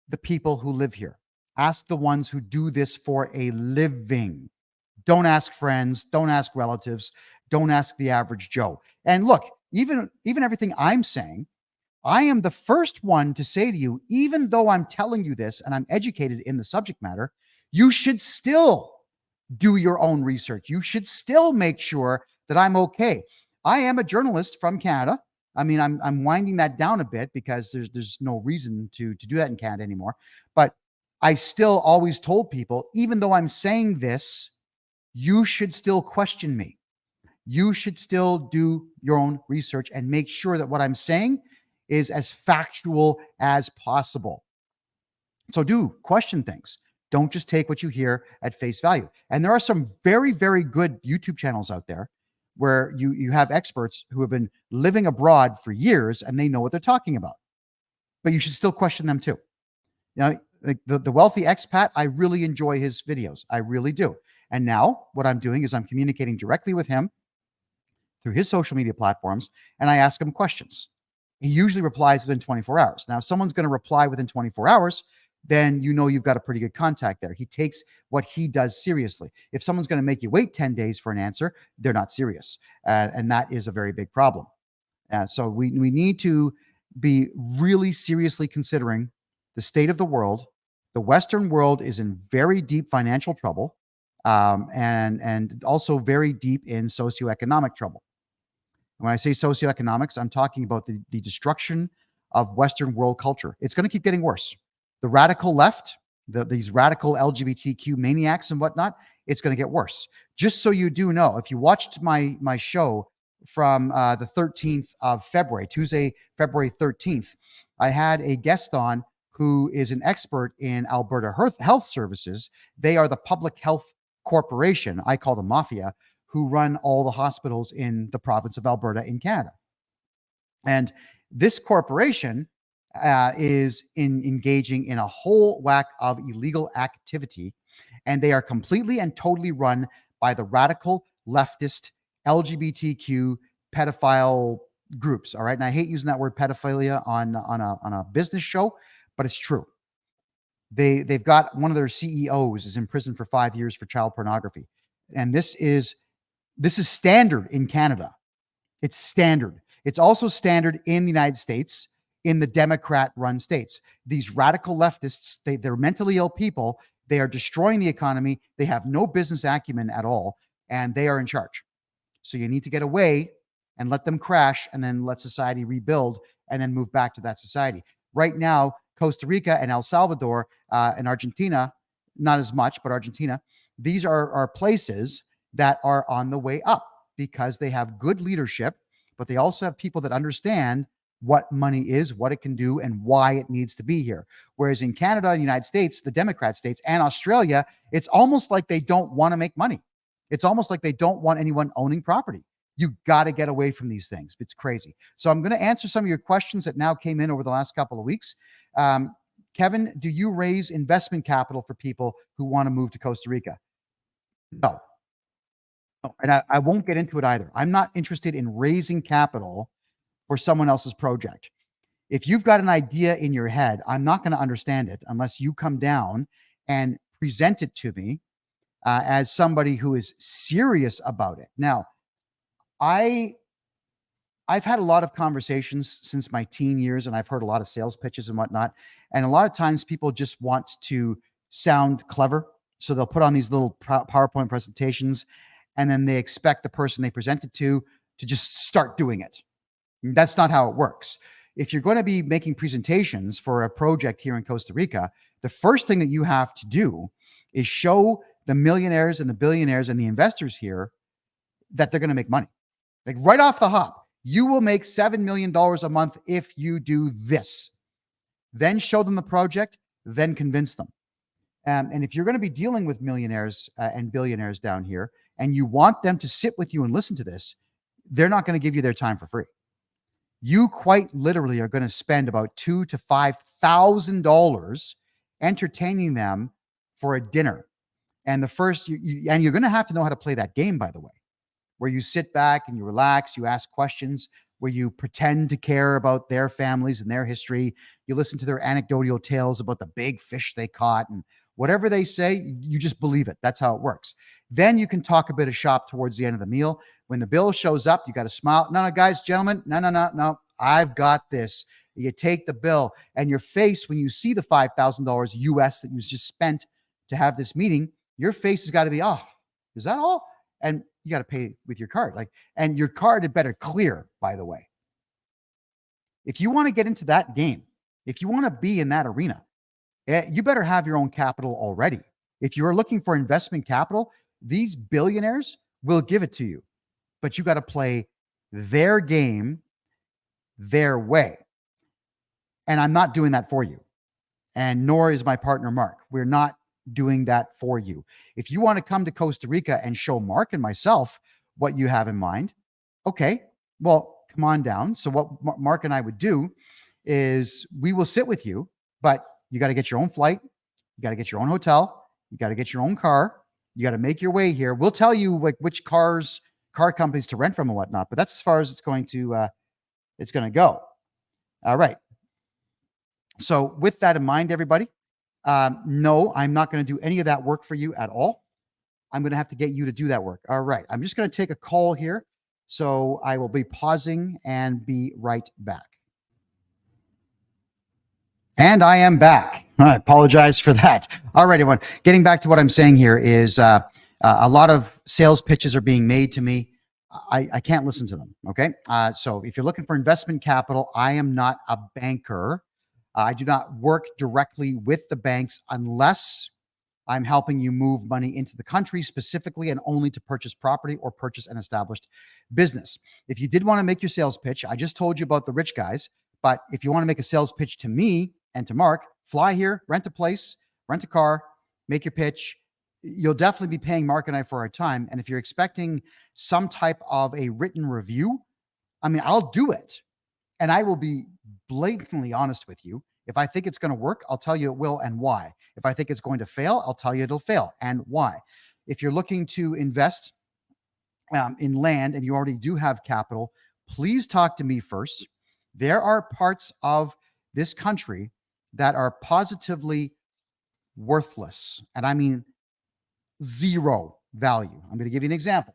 the people who live here. Ask the ones who do this for a living. Don't ask friends. Don't ask relatives. Don't ask the average Joe. And look, even everything I'm saying, I am the first one to say to you, even though I'm telling you this and I'm educated in the subject matter, you should still do your own research. You should still make sure that I'm okay. I am a journalist from Canada. I mean, I'm winding that down a bit because there's no reason to do that in Canada anymore. But I still always told people, even though I'm saying this, you should still question me. You should still do your own research and make sure that what I'm saying is as factual as possible. So do question things. Don't just take what you hear at face value. And there are some very, very good YouTube channels out there where you have experts who have been living abroad for years and they know what they're talking about. But you should still question them too. You know, like the wealthy expat, I really enjoy his videos. I really do. And now what I'm doing is I'm communicating directly with him through his social media platforms, and I ask him questions. He usually replies within 24 hours. Now, if someone's going to reply within 24 hours, then you know you've got a pretty good contact there. He takes what he does seriously. If someone's going to make you wait 10 days for an answer, they're not serious. And that is a very big problem. So we need to be really seriously considering the state of the world. The Western world is in very deep financial trouble, and also very deep in socioeconomic trouble. When I say socioeconomics, I'm talking about the destruction of Western world culture. It's going to keep getting worse. The radical left, these radical LGBTQ maniacs and whatnot, it's going to get worse. Just so you do know, if you watched my show from the 13th of February, Tuesday, February 13th, I had a guest on who is an expert in Alberta Health Services. They are the public health corporation, I call them mafia, who run all the hospitals in the province of Alberta in Canada. And this corporation is engaging in a whole whack of illegal activity, and they are completely and totally run by the radical leftist LGBTQ pedophile groups. All right, and I hate using that word pedophilia on a business show, but it's true. They've got one of their CEOs is in prison for 5 years for child pornography, and this is standard in Canada. It's standard. It's also standard in the United States, in the Democrat-run states. These radical leftists, they're mentally ill people. They are destroying the economy. They have no business acumen at all, and they are in charge. So you need to get away and let them crash, and then let society rebuild, and then move back to that society. Right now, Costa Rica and El Salvador and Argentina, not as much, but Argentina, these are places that are on the way up because they have good leadership, but they also have people that understand what money is, what it can do, and why it needs to be here. Whereas in Canada, the United States, the Democrat states, and Australia, it's almost like they don't want to make money. It's almost like they don't want anyone owning property. You got to get away from these things. It's crazy. So I'm going to answer some of your questions that now came in over the last couple of weeks. Kevin, do you raise investment capital for people who want to move to Costa Rica? No. And I won't get into it either. I'm not interested in raising capital for someone else's project. If you've got an idea in your head, I'm not going to understand it unless you come down and present it to me as somebody who is serious about it. Now, I've had a lot of conversations since my teen years, and I've heard a lot of sales pitches and whatnot. And a lot of times people just want to sound clever. So they'll put on these little PowerPoint presentations, and then they expect the person they present it to just start doing it. And that's not how it works. If you're going to be making presentations for a project here in Costa Rica, the first thing that you have to do is show the millionaires and the billionaires and the investors here that they're going to make money. Like right off the hop, you will make $7 million a month if you do this. Then show them the project, then convince them. And if you're going to be dealing with millionaires and billionaires down here, and you want them to sit with you and listen to this, they're not going to give you their time for free. You quite literally are going to spend about $2,000 to $5,000 entertaining them for a dinner. And the first, and you're going to have to know how to play that game, by the way, where you sit back and you relax, you ask questions, where you pretend to care about their families and their history. You listen to their anecdotal tales about the big fish they caught, and whatever they say, you just believe it. That's how it works. Then you can talk a bit of shop towards the end of the meal. When the bill shows up, you got to smile. No, guys, gentlemen, no. I've got this. You take the bill, and your face when you see the $5,000 US that you just spent to have this meeting, your face has got to be, oh, is that all? And you got to pay with your card. And your card had better clear, by the way. If you want to get into that game, if you want to be in that arena, you better have your own capital already. If you're looking for investment capital, these billionaires will give it to you, but you got to play their game their way. And I'm not doing that for you. And nor is my partner, Mark. We're not doing that for you. If you want to come to Costa Rica and show Mark and myself what you have in mind, okay, well, come on down. So what Mark and I would do is we will sit with you, but you got to get your own flight. You got to get your own hotel. You got to get your own car. You got to make your way here. We'll tell you which car companies to rent from and whatnot, but that's as far as it's going to go. All right. So with that in mind, everybody, no, I'm not going to do any of that work for you at all. I'm going to have to get you to do that work. All right. I'm just going to take a call here. So I will be pausing and be right back. And I am back. I apologize for that. All right, everyone. Getting back to what I'm saying here is a lot of sales pitches are being made to me. I can't listen to them. Okay. So if you're looking for investment capital, I am not a banker. I do not work directly with the banks unless I'm helping you move money into the country specifically and only to purchase property or purchase an established business. If you did want to make your sales pitch, I just told you about the rich guys, but if you want to make a sales pitch to me and to Mark, fly here, rent a place, rent a car, make your pitch. You'll definitely be paying Mark and I for our time. And if you're expecting some type of a written review, I mean, I'll do it. And I will be blatantly honest with you. If I think it's going to work, I'll tell you it will and why. If I think it's going to fail, I'll tell you it'll fail and why. If you're looking to invest in land and you already do have capital, please talk to me first. There are parts of this country that are positively worthless. And I mean zero value. I'm going to give you an example.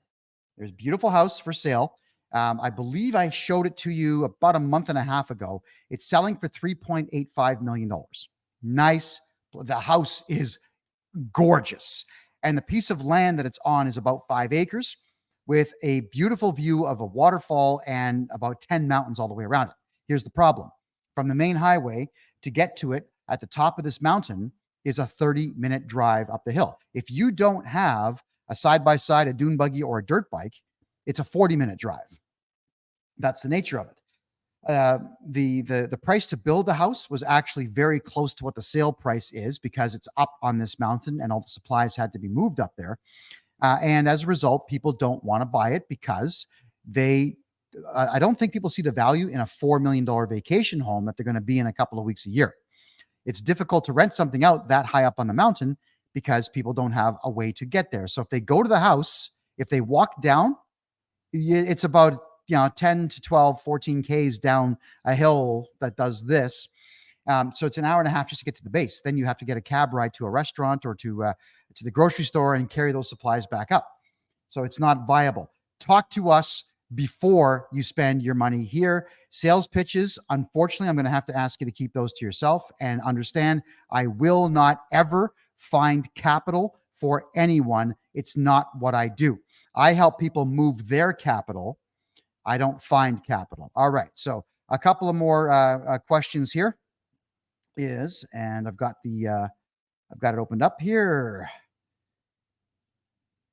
There's a beautiful house for sale. I believe I showed it to you about a month and a half ago. It's selling for $3.85 million. Nice. The house is gorgeous. And the piece of land that it's on is about 5 acres with a beautiful view of a waterfall and about 10 mountains all the way around it. Here's the problem. From the main highway to get to it at the top of this mountain is a 30-minute drive up the hill. If you don't have a side-by-side, a dune buggy, or a dirt bike, it's a 40-minute drive. That's the nature of it. The price to build the house was actually very close to what the sale price is because it's up on this mountain and all the supplies had to be moved up there. And as a result, people don't want to buy it because I don't think people see the value in a $4 million vacation home that they're going to be in a couple of weeks a year. It's difficult to rent something out that high up on the mountain because people don't have a way to get there. So if they go to the house, if they walk down, it's about 10 to 12, 14 Ks down a hill that does this. So it's an hour and a half just to get to the base. Then you have to get a cab ride to a restaurant or to the grocery store and carry those supplies back up. So it's not viable. Talk to us before you spend your money here. Sales pitches, unfortunately, I'm going to have to ask you to keep those to yourself and understand I will not ever find capital for anyone. It's not what I do. I help people move their capital. I don't find capital. All right. So a couple of more questions here and I've got it opened up here.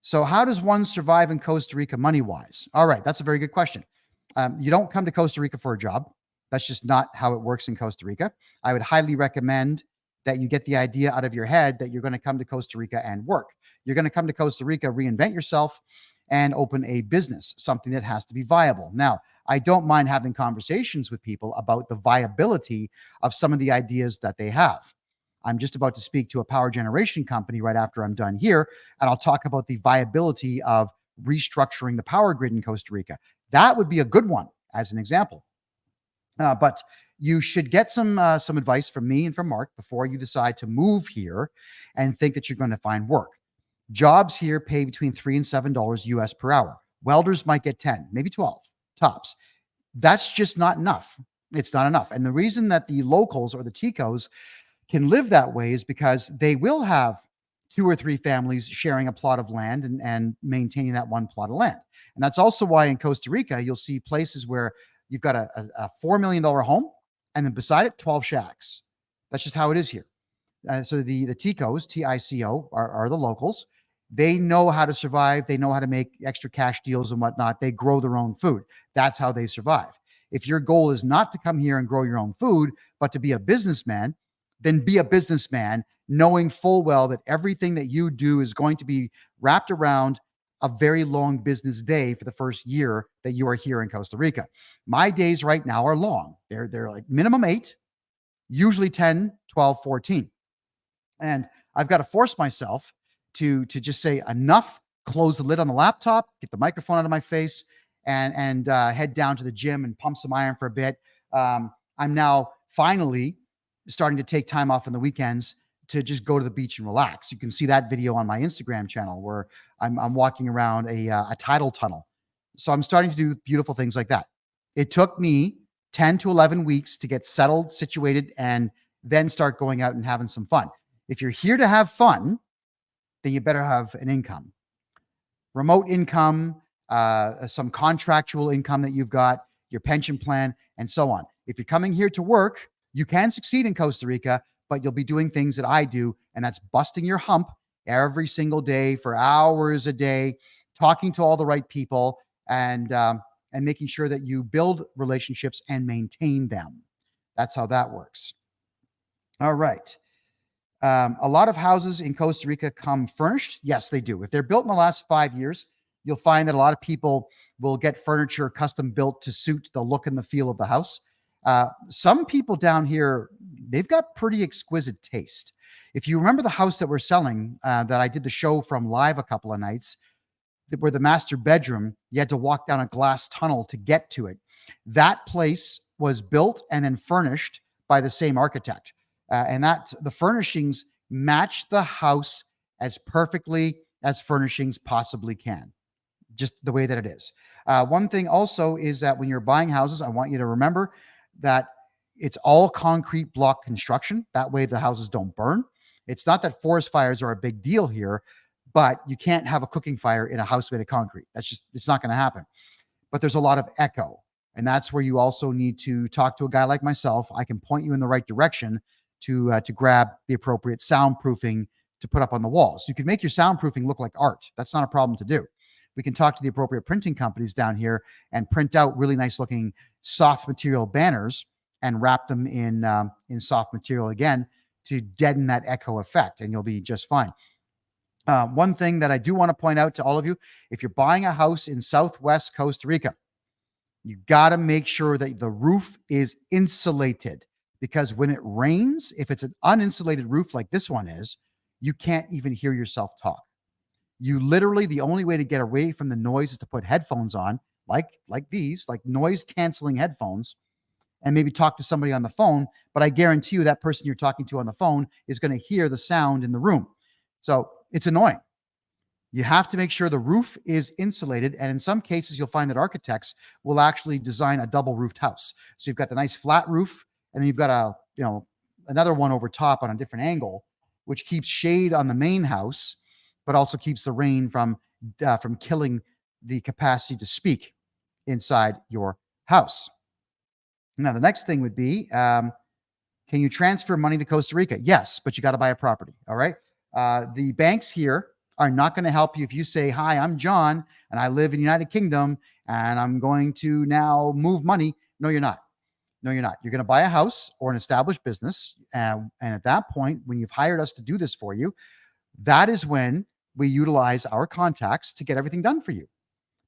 So how does one survive in Costa Rica money-wise? All right. That's a very good question. You don't come to Costa Rica for a job. That's just not how it works in Costa Rica. I would highly recommend that you get the idea out of your head that you're going to come to Costa Rica and work. You're going to come to Costa Rica, reinvent yourself, and open a business, something that has to be viable. Now, I don't mind having conversations with people about the viability of some of the ideas that they have. I'm just about to speak to a power generation company right after I'm done here, and I'll talk about the viability of restructuring the power grid in Costa Rica. That would be a good one as an example. But you should get some advice from me and from Mark before you decide to move here and think that you're going to find work. Jobs here pay between $3 and $7 US per hour. Welders might get 10, maybe 12 tops. That's just not enough. It's not enough. And the reason that the locals or the Ticos can live that way is because they will have 2 or 3 families sharing a plot of land and maintaining that one plot of land. And that's also why in Costa Rica, you'll see places where you've got a $4 million home and then beside it, 12 shacks. That's just how it is here. So the Ticos, T-I-C-O, are the locals. They know how to survive. They know how to make extra cash deals and whatnot. They grow their own food. That's how they survive. If your goal is not to come here and grow your own food, but to be a businessman, then be a businessman, knowing full well that everything that you do is going to be wrapped around a very long business day for the first year that you are here in Costa Rica. My days right now are long. They're like minimum 8, usually 10, 12, 14. And I've got to force myself to just say enough, close the lid on the laptop, get the microphone out of my face, and head down to the gym and pump some iron for a bit. I'm now finally starting to take time off on the weekends to just go to the beach and relax. You can see that video on my Instagram channel where I'm walking around a tidal tunnel. So I'm starting to do beautiful things like that. It took me 10 to 11 weeks to get settled, situated, and then start going out and having some fun. If you're here to have fun, then you better have an income. Remote income, some contractual income that you've got, your pension plan, and so on. If you're coming here to work, you can succeed in Costa Rica, but you'll be doing things that I do, and that's busting your hump every single day for hours a day, talking to all the right people, and making sure that you build relationships and maintain them. That's how that works. All right. A lot of houses in Costa Rica come furnished. Yes, they do. If they're built in the last 5 years, you'll find that a lot of people will get furniture custom built to suit the look and the feel of the house. Some people down here, they've got pretty exquisite taste. If you remember the house that we're selling, that I did the show from live a couple of nights, where the master bedroom, you had to walk down a glass tunnel to get to it. That place was built and then furnished by the same architect. And that the furnishings match the house as perfectly as furnishings possibly can, just the way that it is. One thing also is that when you're buying houses, I want you to remember that it's all concrete block construction. That way the houses don't burn. It's not that forest fires are a big deal here, but you can't have a cooking fire in a house made of concrete. It's not going to happen. But there's a lot of echo. And that's where you also need to talk to a guy like myself. I can point you in the right direction to grab the appropriate soundproofing to put up on the walls. You can make your soundproofing look like art. That's not a problem to do. We can talk to the appropriate printing companies down here and print out really nice looking soft material banners and wrap them in soft material again to deaden that echo effect, and you'll be just fine. One thing that I do want to point out to all of you, if you're buying a house in Southwest Costa Rica, you got to make sure that the roof is insulated, because when it rains, if it's an uninsulated roof like this one is, you can't even hear yourself talk. You literally, the only way to get away from the noise is to put headphones on, like these, like noise canceling headphones, and maybe talk to somebody on the phone. But I guarantee you that person you're talking to on the phone is going to hear the sound in the room. So it's annoying. You have to make sure the roof is insulated. And in some cases, you'll find that architects will actually design a double roofed house. So you've got the nice flat roof, and then you've got another one over top on a different angle, which keeps shade on the main house, but also keeps the rain from killing the capacity to speak inside your house. Now, the next thing would be, can you transfer money to Costa Rica? Yes, but you got to buy a property. All right. The banks here are not going to help you if you say, hi, I'm John, and I live in the United Kingdom, and I'm going to now move money. No, you're not. No, you're not. You're going to buy a house or an established business. And at that point, when you've hired us to do this for you, that is when we utilize our contacts to get everything done for you.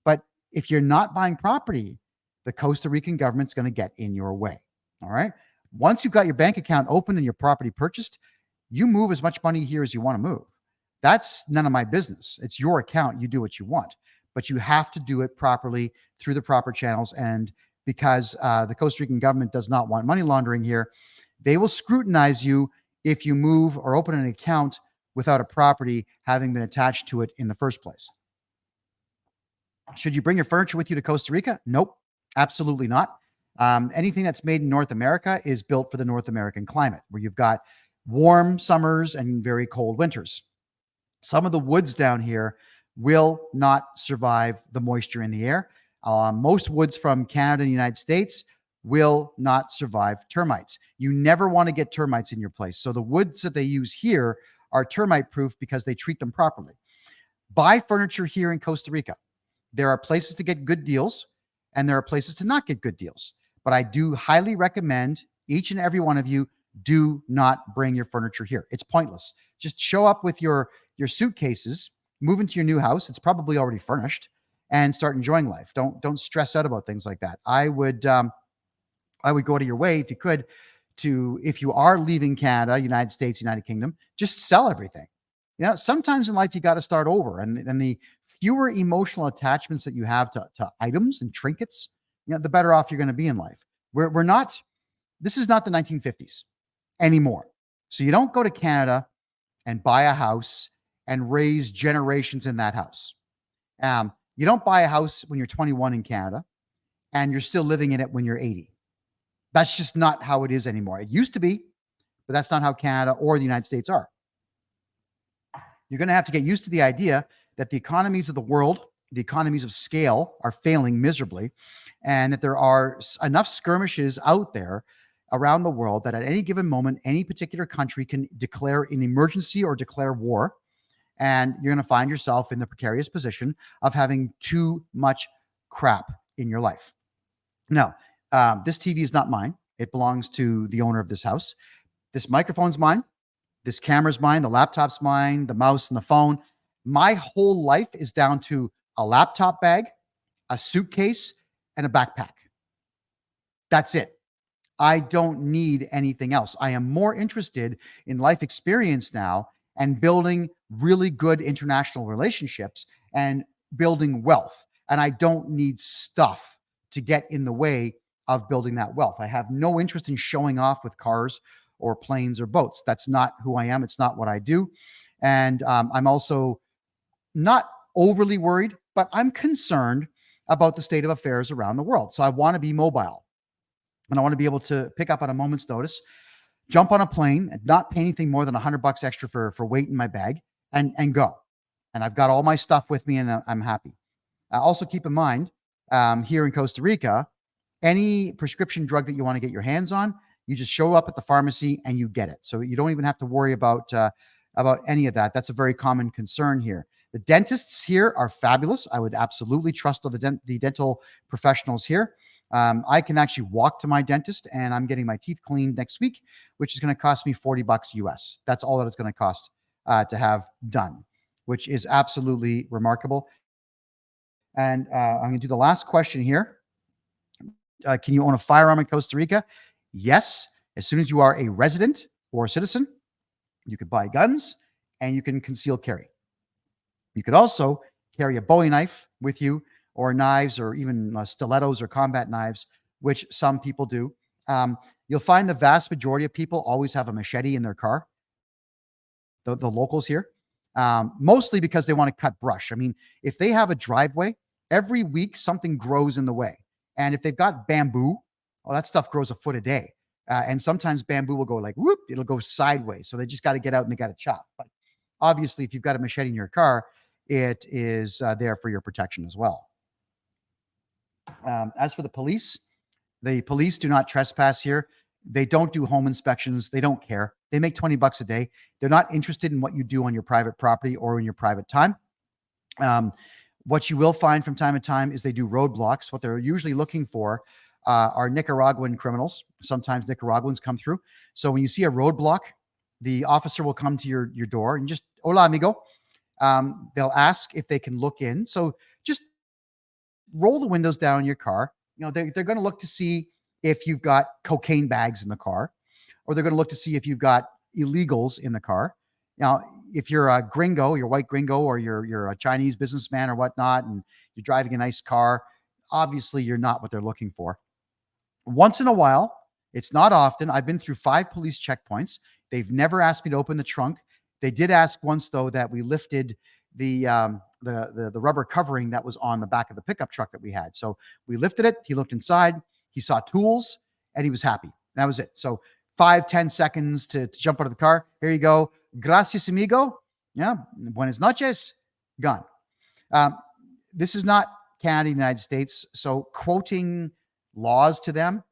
But if you're not buying property, the Costa Rican government's going to get in your way. All right. Once you've got your bank account open and your property purchased, You move as much money here as you want to move. That's none of my business. It's your account. You do what you want, but you have to do it properly through the proper channels. And because the Costa Rican government does not want money laundering here, they will scrutinize you if you move or open an account without a property having been attached to it in the first place. Should you bring your furniture with you to Costa Rica? Nope, absolutely not. Anything that's made in North America is built for the North American climate, where you've got warm summers and very cold winters. Some of the woods down here will not survive the moisture in the air. Most woods from Canada and the United States will not survive termites. You never want to get termites in your place. So the woods that they use here are termite proof because they treat them properly. Buy furniture here in Costa Rica. There are places to get good deals and there are places to not get good deals. But I do highly recommend each and every one of you do not bring your furniture here. It's pointless. Just show up with your suitcases, move into your new house. It's probably already furnished, and start enjoying life. Don't stress out about things like that. I would go out of your way if you could to, if you are leaving Canada, United States, United Kingdom, just sell everything. Sometimes in life you got to start over, and the fewer emotional attachments that you have to items and trinkets, the better off you're going to be in life. We're not. This is not the 1950s anymore. So you don't go to Canada and buy a house and raise generations in that house. You don't buy a house when you're 21 in Canada and you're still living in it when you're 80. That's just not how it is anymore. It used to be, but that's not how Canada or the United States are. You're going to have to get used to the idea that the economies of the world, the economies of scale, are failing miserably, and that there are enough skirmishes out there around the world that at any given moment, any particular country can declare an emergency or declare war, and you're going to find yourself in the precarious position of having too much crap in your life. Now, this TV is not mine. It belongs to the owner of this house. This microphone's mine. This camera's mine. The laptop's mine. The mouse and the phone. My whole life is down to a laptop bag, a suitcase, and a backpack. That's it. I don't need anything else. I am more interested in life experience now and building really good international relationships and building wealth. And I don't need stuff to get in the way of building that wealth. I have no interest in showing off with cars or planes or boats. That's not who I am. It's not what I do. And I'm also not overly worried, but I'm concerned about the state of affairs around the world. So I want to be mobile. And I want to be able to pick up on a moment's notice, jump on a plane and not pay anything more than $100 extra for weight in my bag and go. And I've got all my stuff with me and I'm happy. Also keep in mind, here in Costa Rica, any prescription drug that you want to get your hands on, you just show up at the pharmacy and you get it. So you don't even have to worry about any of that. That's a very common concern here. The dentists here are fabulous. I would absolutely trust the dental professionals here. I can actually walk to my dentist, and I'm getting my teeth cleaned next week, which is going to cost me $40 US. That's all that it's going to cost to have done, which is absolutely remarkable. And I'm going to do the last question here. Can you own a firearm in Costa Rica? Yes. As soon as you are a resident or a citizen, you could buy guns and you can conceal carry. You could also carry a Bowie knife with you, or knives, or even stilettos or combat knives, which some people do. You'll find the vast majority of people always have a machete in their car, the locals here, mostly because they want to cut brush. I mean, if they have a driveway, every week something grows in the way. And if they've got bamboo, well, that stuff grows a foot a day. And sometimes bamboo will go like, whoop, it'll go sideways. So they just got to get out and they got to chop. But obviously, if you've got a machete in your car, it is there for your protection as well. As for the police do not trespass here. They don't do home inspections. They don't care. They make $20 a day. They're not interested in what you do on your private property or in your private time. What you will find from time to time is they do roadblocks. What they're usually looking for are Nicaraguan criminals. Sometimes Nicaraguans come through. So when you see a roadblock, the officer will come to your door and just, hola, amigo. They'll ask if they can look in. So just roll the windows down in your car. They're going to look to see if you've got cocaine bags in the car, or they're going to look to see if you've got illegals in the car. Now, if you're a gringo, you're a white gringo, or you're a Chinese businessman or whatnot, and you're driving a nice car, obviously you're not what they're looking for. Once in a while, it's not often. I've been through 5 police checkpoints. They've never asked me to open the trunk. They did ask once, though, that we lifted the rubber covering that was on the back of the pickup truck that we had. So we lifted it. He looked inside. He saw tools, and he was happy. That was it. So 5-10 seconds to jump out of the car. Here you go. Gracias, amigo. Yeah. Buenas noches. Gone. This is not Canada, United States. So quoting laws to them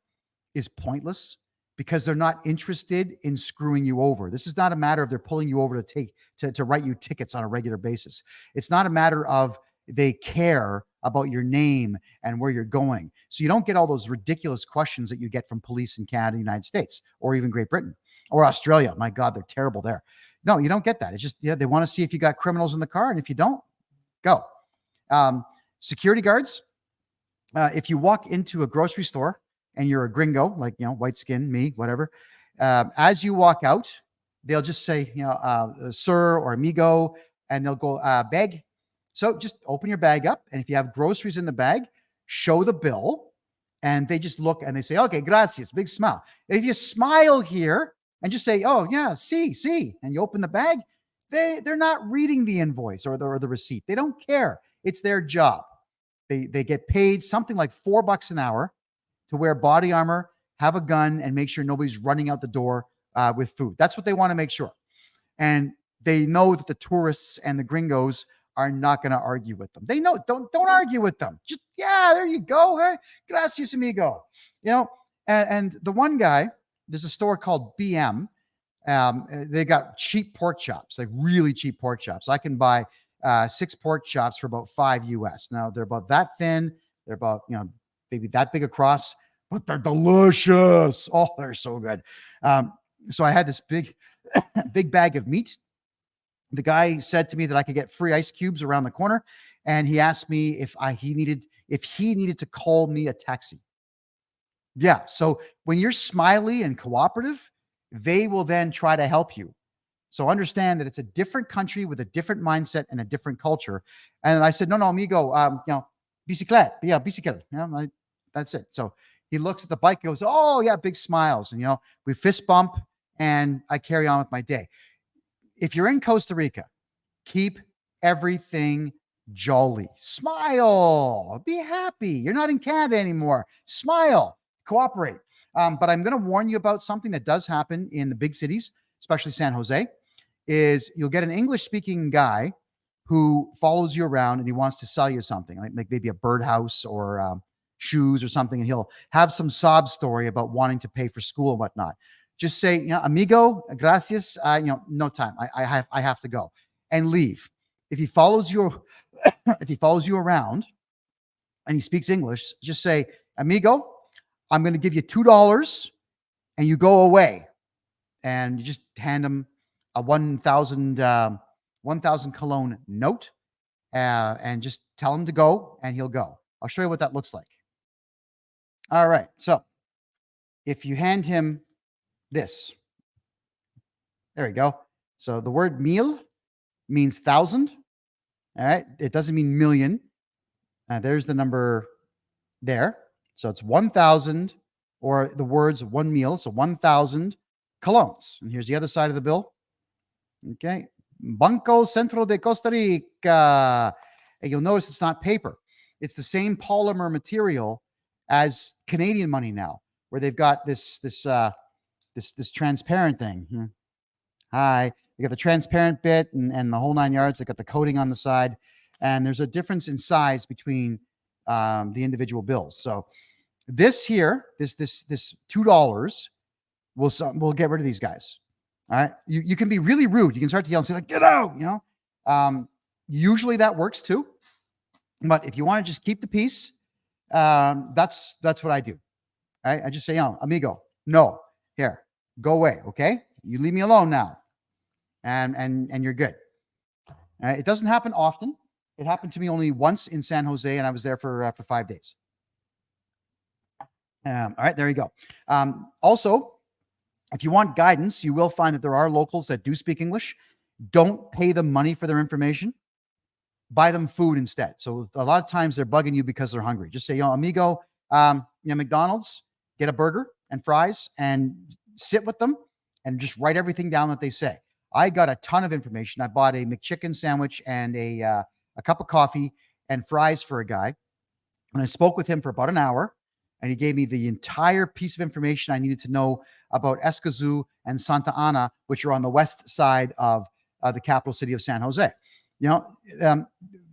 is pointless because they're not interested in screwing you over. This is not a matter of they're pulling you over to write you tickets on a regular basis. It's not a matter of they care about your name and where you're going. So you don't get all those ridiculous questions that you get from police in Canada, United States, or even Great Britain or Australia. My God, they're terrible there. No, you don't get that. It's just, they want to see if you got criminals in the car. And if you don't, go. Security guards. If you walk into a grocery store and you're a gringo, like, white skin, me, whatever, as you walk out, they'll just say, sir or amigo, and they'll go, bag. So just open your bag up. And if you have groceries in the bag, show the bill. And they just look and they say, okay, gracias, big smile. If you smile here and just say, oh, yeah, see, and you open the bag, they're not reading the invoice or the receipt. They don't care. It's their job. They get paid something like $4 an hour to wear body armor, have a gun, and make sure nobody's running out the door with food. That's what they want to make sure. And they know that the tourists and the gringos are not going to argue with them. They know, don't argue with them. Just, there you go. Hey, gracias, amigo. And the one guy, there's a store called BM. They got cheap pork chops, like really cheap pork chops. I can buy 6 pork chops for about $5 US. Now they're about that thin. They're about, maybe that big across, but they're delicious. Oh, they're so good. So I had this big bag of meat. The guy said to me that I could get free ice cubes around the corner. And he asked me if he needed to call me a taxi. Yeah. So when you're smiley and cooperative, they will then try to help you. So understand that it's a different country with a different mindset and a different culture. And I said, no, amigo, bicicleta. Yeah, bicicleta. That's it. So he looks at the bike, goes, oh yeah, big smiles. And, we fist bump and I carry on with my day. If you're in Costa Rica, keep everything jolly. Smile. Be happy. You're not in Canada anymore. Smile. Cooperate. But I'm going to warn you about something that does happen in the big cities, especially San Jose, is you'll get an English-speaking guy who follows you around and he wants to sell you something, like maybe a birdhouse or shoes or something, and he'll have some sob story about wanting to pay for school and whatnot. Just say, amigo, gracias, no time. I have to go, and leave. If he follows you around and he speaks English, just say, amigo, I'm going to give you $2 and you go away. And you just hand him a 1,000 cologne note and just tell him to go and he'll go. I'll show you what that looks like. All right. So if you hand him this, there you go. So the word mil means 1,000. All right. It doesn't mean million. There's the number there. So it's 1,000, or the words 1 mil. So 1,000 colognes. And here's the other side of the bill. Okay. Banco Centro de Costa Rica. And you'll notice it's not paper. It's the same polymer material as Canadian money now, where they've got this transparent thing. Hi. They got the transparent bit and the whole 9 yards. They got the coating on the side. And there's a difference in size between the individual bills. So this here, this $2 will get rid of these guys. All right. You can be really rude. You can start to yell and say, like, get out, usually that works too. But if you want to just keep the peace, that's what I do. All right. I just say, amigo, no, here, go away. Okay. You leave me alone now. And you're good. All right. It doesn't happen often. It happened to me only once in San Jose, and I was there for 5 days. All right, there you go. Also, If you want guidance, you will find that there are locals that do speak English. Don't pay them money for their information. Buy them food instead. So a lot of times they're bugging you because they're hungry. Just say, amigo, McDonald's, get a burger and fries and sit with them and just write everything down that they say. I got a ton of information. I bought a McChicken sandwich and a cup of coffee and fries for a guy. And I spoke with him for about an hour, and he gave me the entire piece of information I needed to know about Escazú and Santa Ana, which are on the west side of the capital city of San Jose.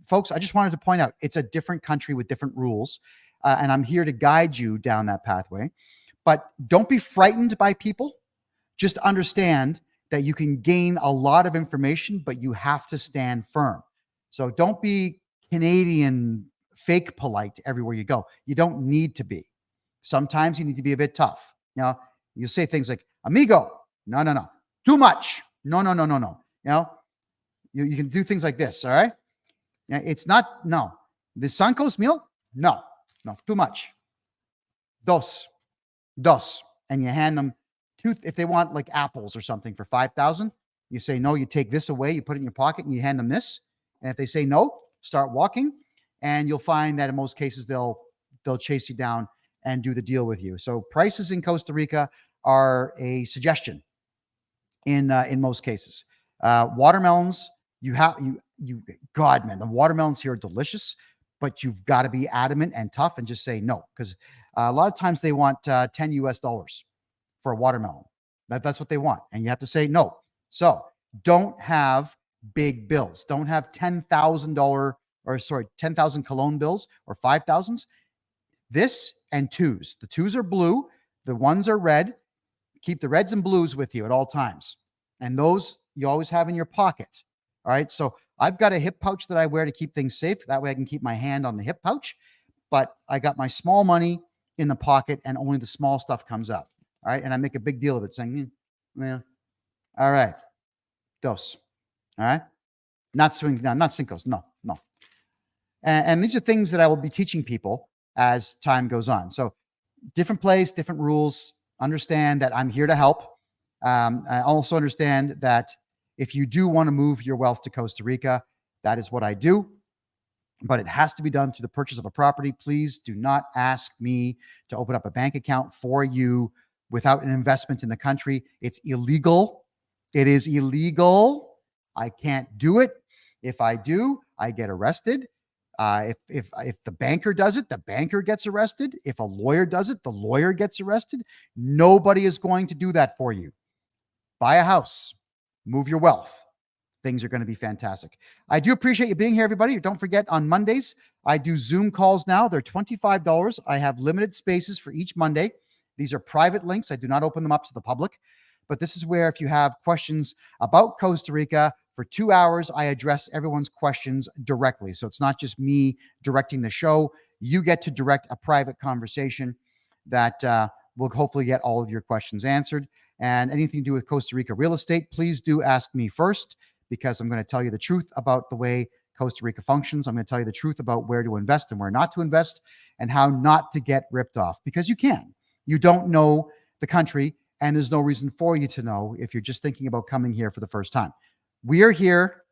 Folks, I just wanted to point out, it's a different country with different rules, and I'm here to guide you down that pathway. But don't be frightened by people. Just understand that you can gain a lot of information, but you have to stand firm. So don't be Canadian fake polite everywhere you go. You don't need to be. Sometimes you need to be a bit tough. You say things like, amigo, no. Too much. No. You can do things like this, all right? It's not, no. The Sanko's meal? No, too much. Dos. And you hand them two, if they want like apples or something for 5,000, you say no, you take this away, you put it in your pocket and you hand them this. And if they say no, start walking, and you'll find that in most cases they'll chase you down and do the deal with you. So prices in Costa Rica are a suggestion in most cases. Watermelons, God, man, the watermelons here are delicious, but you've got to be adamant and tough and just say no, because a lot of times they want $10 US for a watermelon. That's what they want, and you have to say no. So don't have big bills. Don't have $10,000 cologne bills or 5,000s. This and twos. The twos are blue. The ones are red. Keep the reds and blues with you at all times. And those you always have in your pocket. All right. So I've got a hip pouch that I wear to keep things safe. That way I can keep my hand on the hip pouch. But I got my small money in the pocket and only the small stuff comes out. All right. And I make a big deal of it saying, yeah. All right. Dos. All right. Not cincos. No. And these are things that I will be teaching people as time goes on. So different place, different rules. Understand that I'm here to help. I also understand that if you do want to move your wealth to Costa Rica, that is what I do. But it has to be done through the purchase of a property. Please do not ask me to open up a bank account for you without an investment in the country. It's illegal. It is illegal. I can't do it. If I do, I get arrested. If the banker does it, the banker gets arrested. If a lawyer does it, the lawyer gets arrested. Nobody is going to do that for you. Buy a house, move your wealth. Things are going to be fantastic. I do appreciate you being here, everybody. Don't forget, on Mondays, I do Zoom calls now. They're $25. I have limited spaces for each Monday. These are private links. I do not open them up to the public. But this is where if you have questions about Costa Rica, for 2 hours, I address everyone's questions directly. So it's not just me directing the show. You get to direct a private conversation that will hopefully get all of your questions answered. And anything to do with Costa Rica real estate, please do ask me first, because I'm going to tell you the truth about the way Costa Rica functions. I'm going to tell you the truth about where to invest and where not to invest, and how not to get ripped off, because you can. You don't know the country, and there's no reason for you to know if you're just thinking about coming here for the first time. We are here.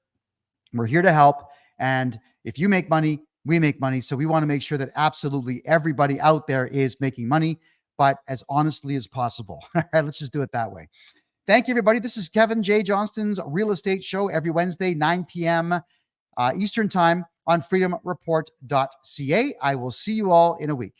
We're here to help. And if you make money, we make money. So we want to make sure that absolutely everybody out there is making money, but as honestly as possible. All right, let's just do it that way. Thank you, everybody. This is Kevin J. Johnston's Real Estate Show every Wednesday, 9 p.m. Eastern Time on freedomreport.ca. I will see you all in a week.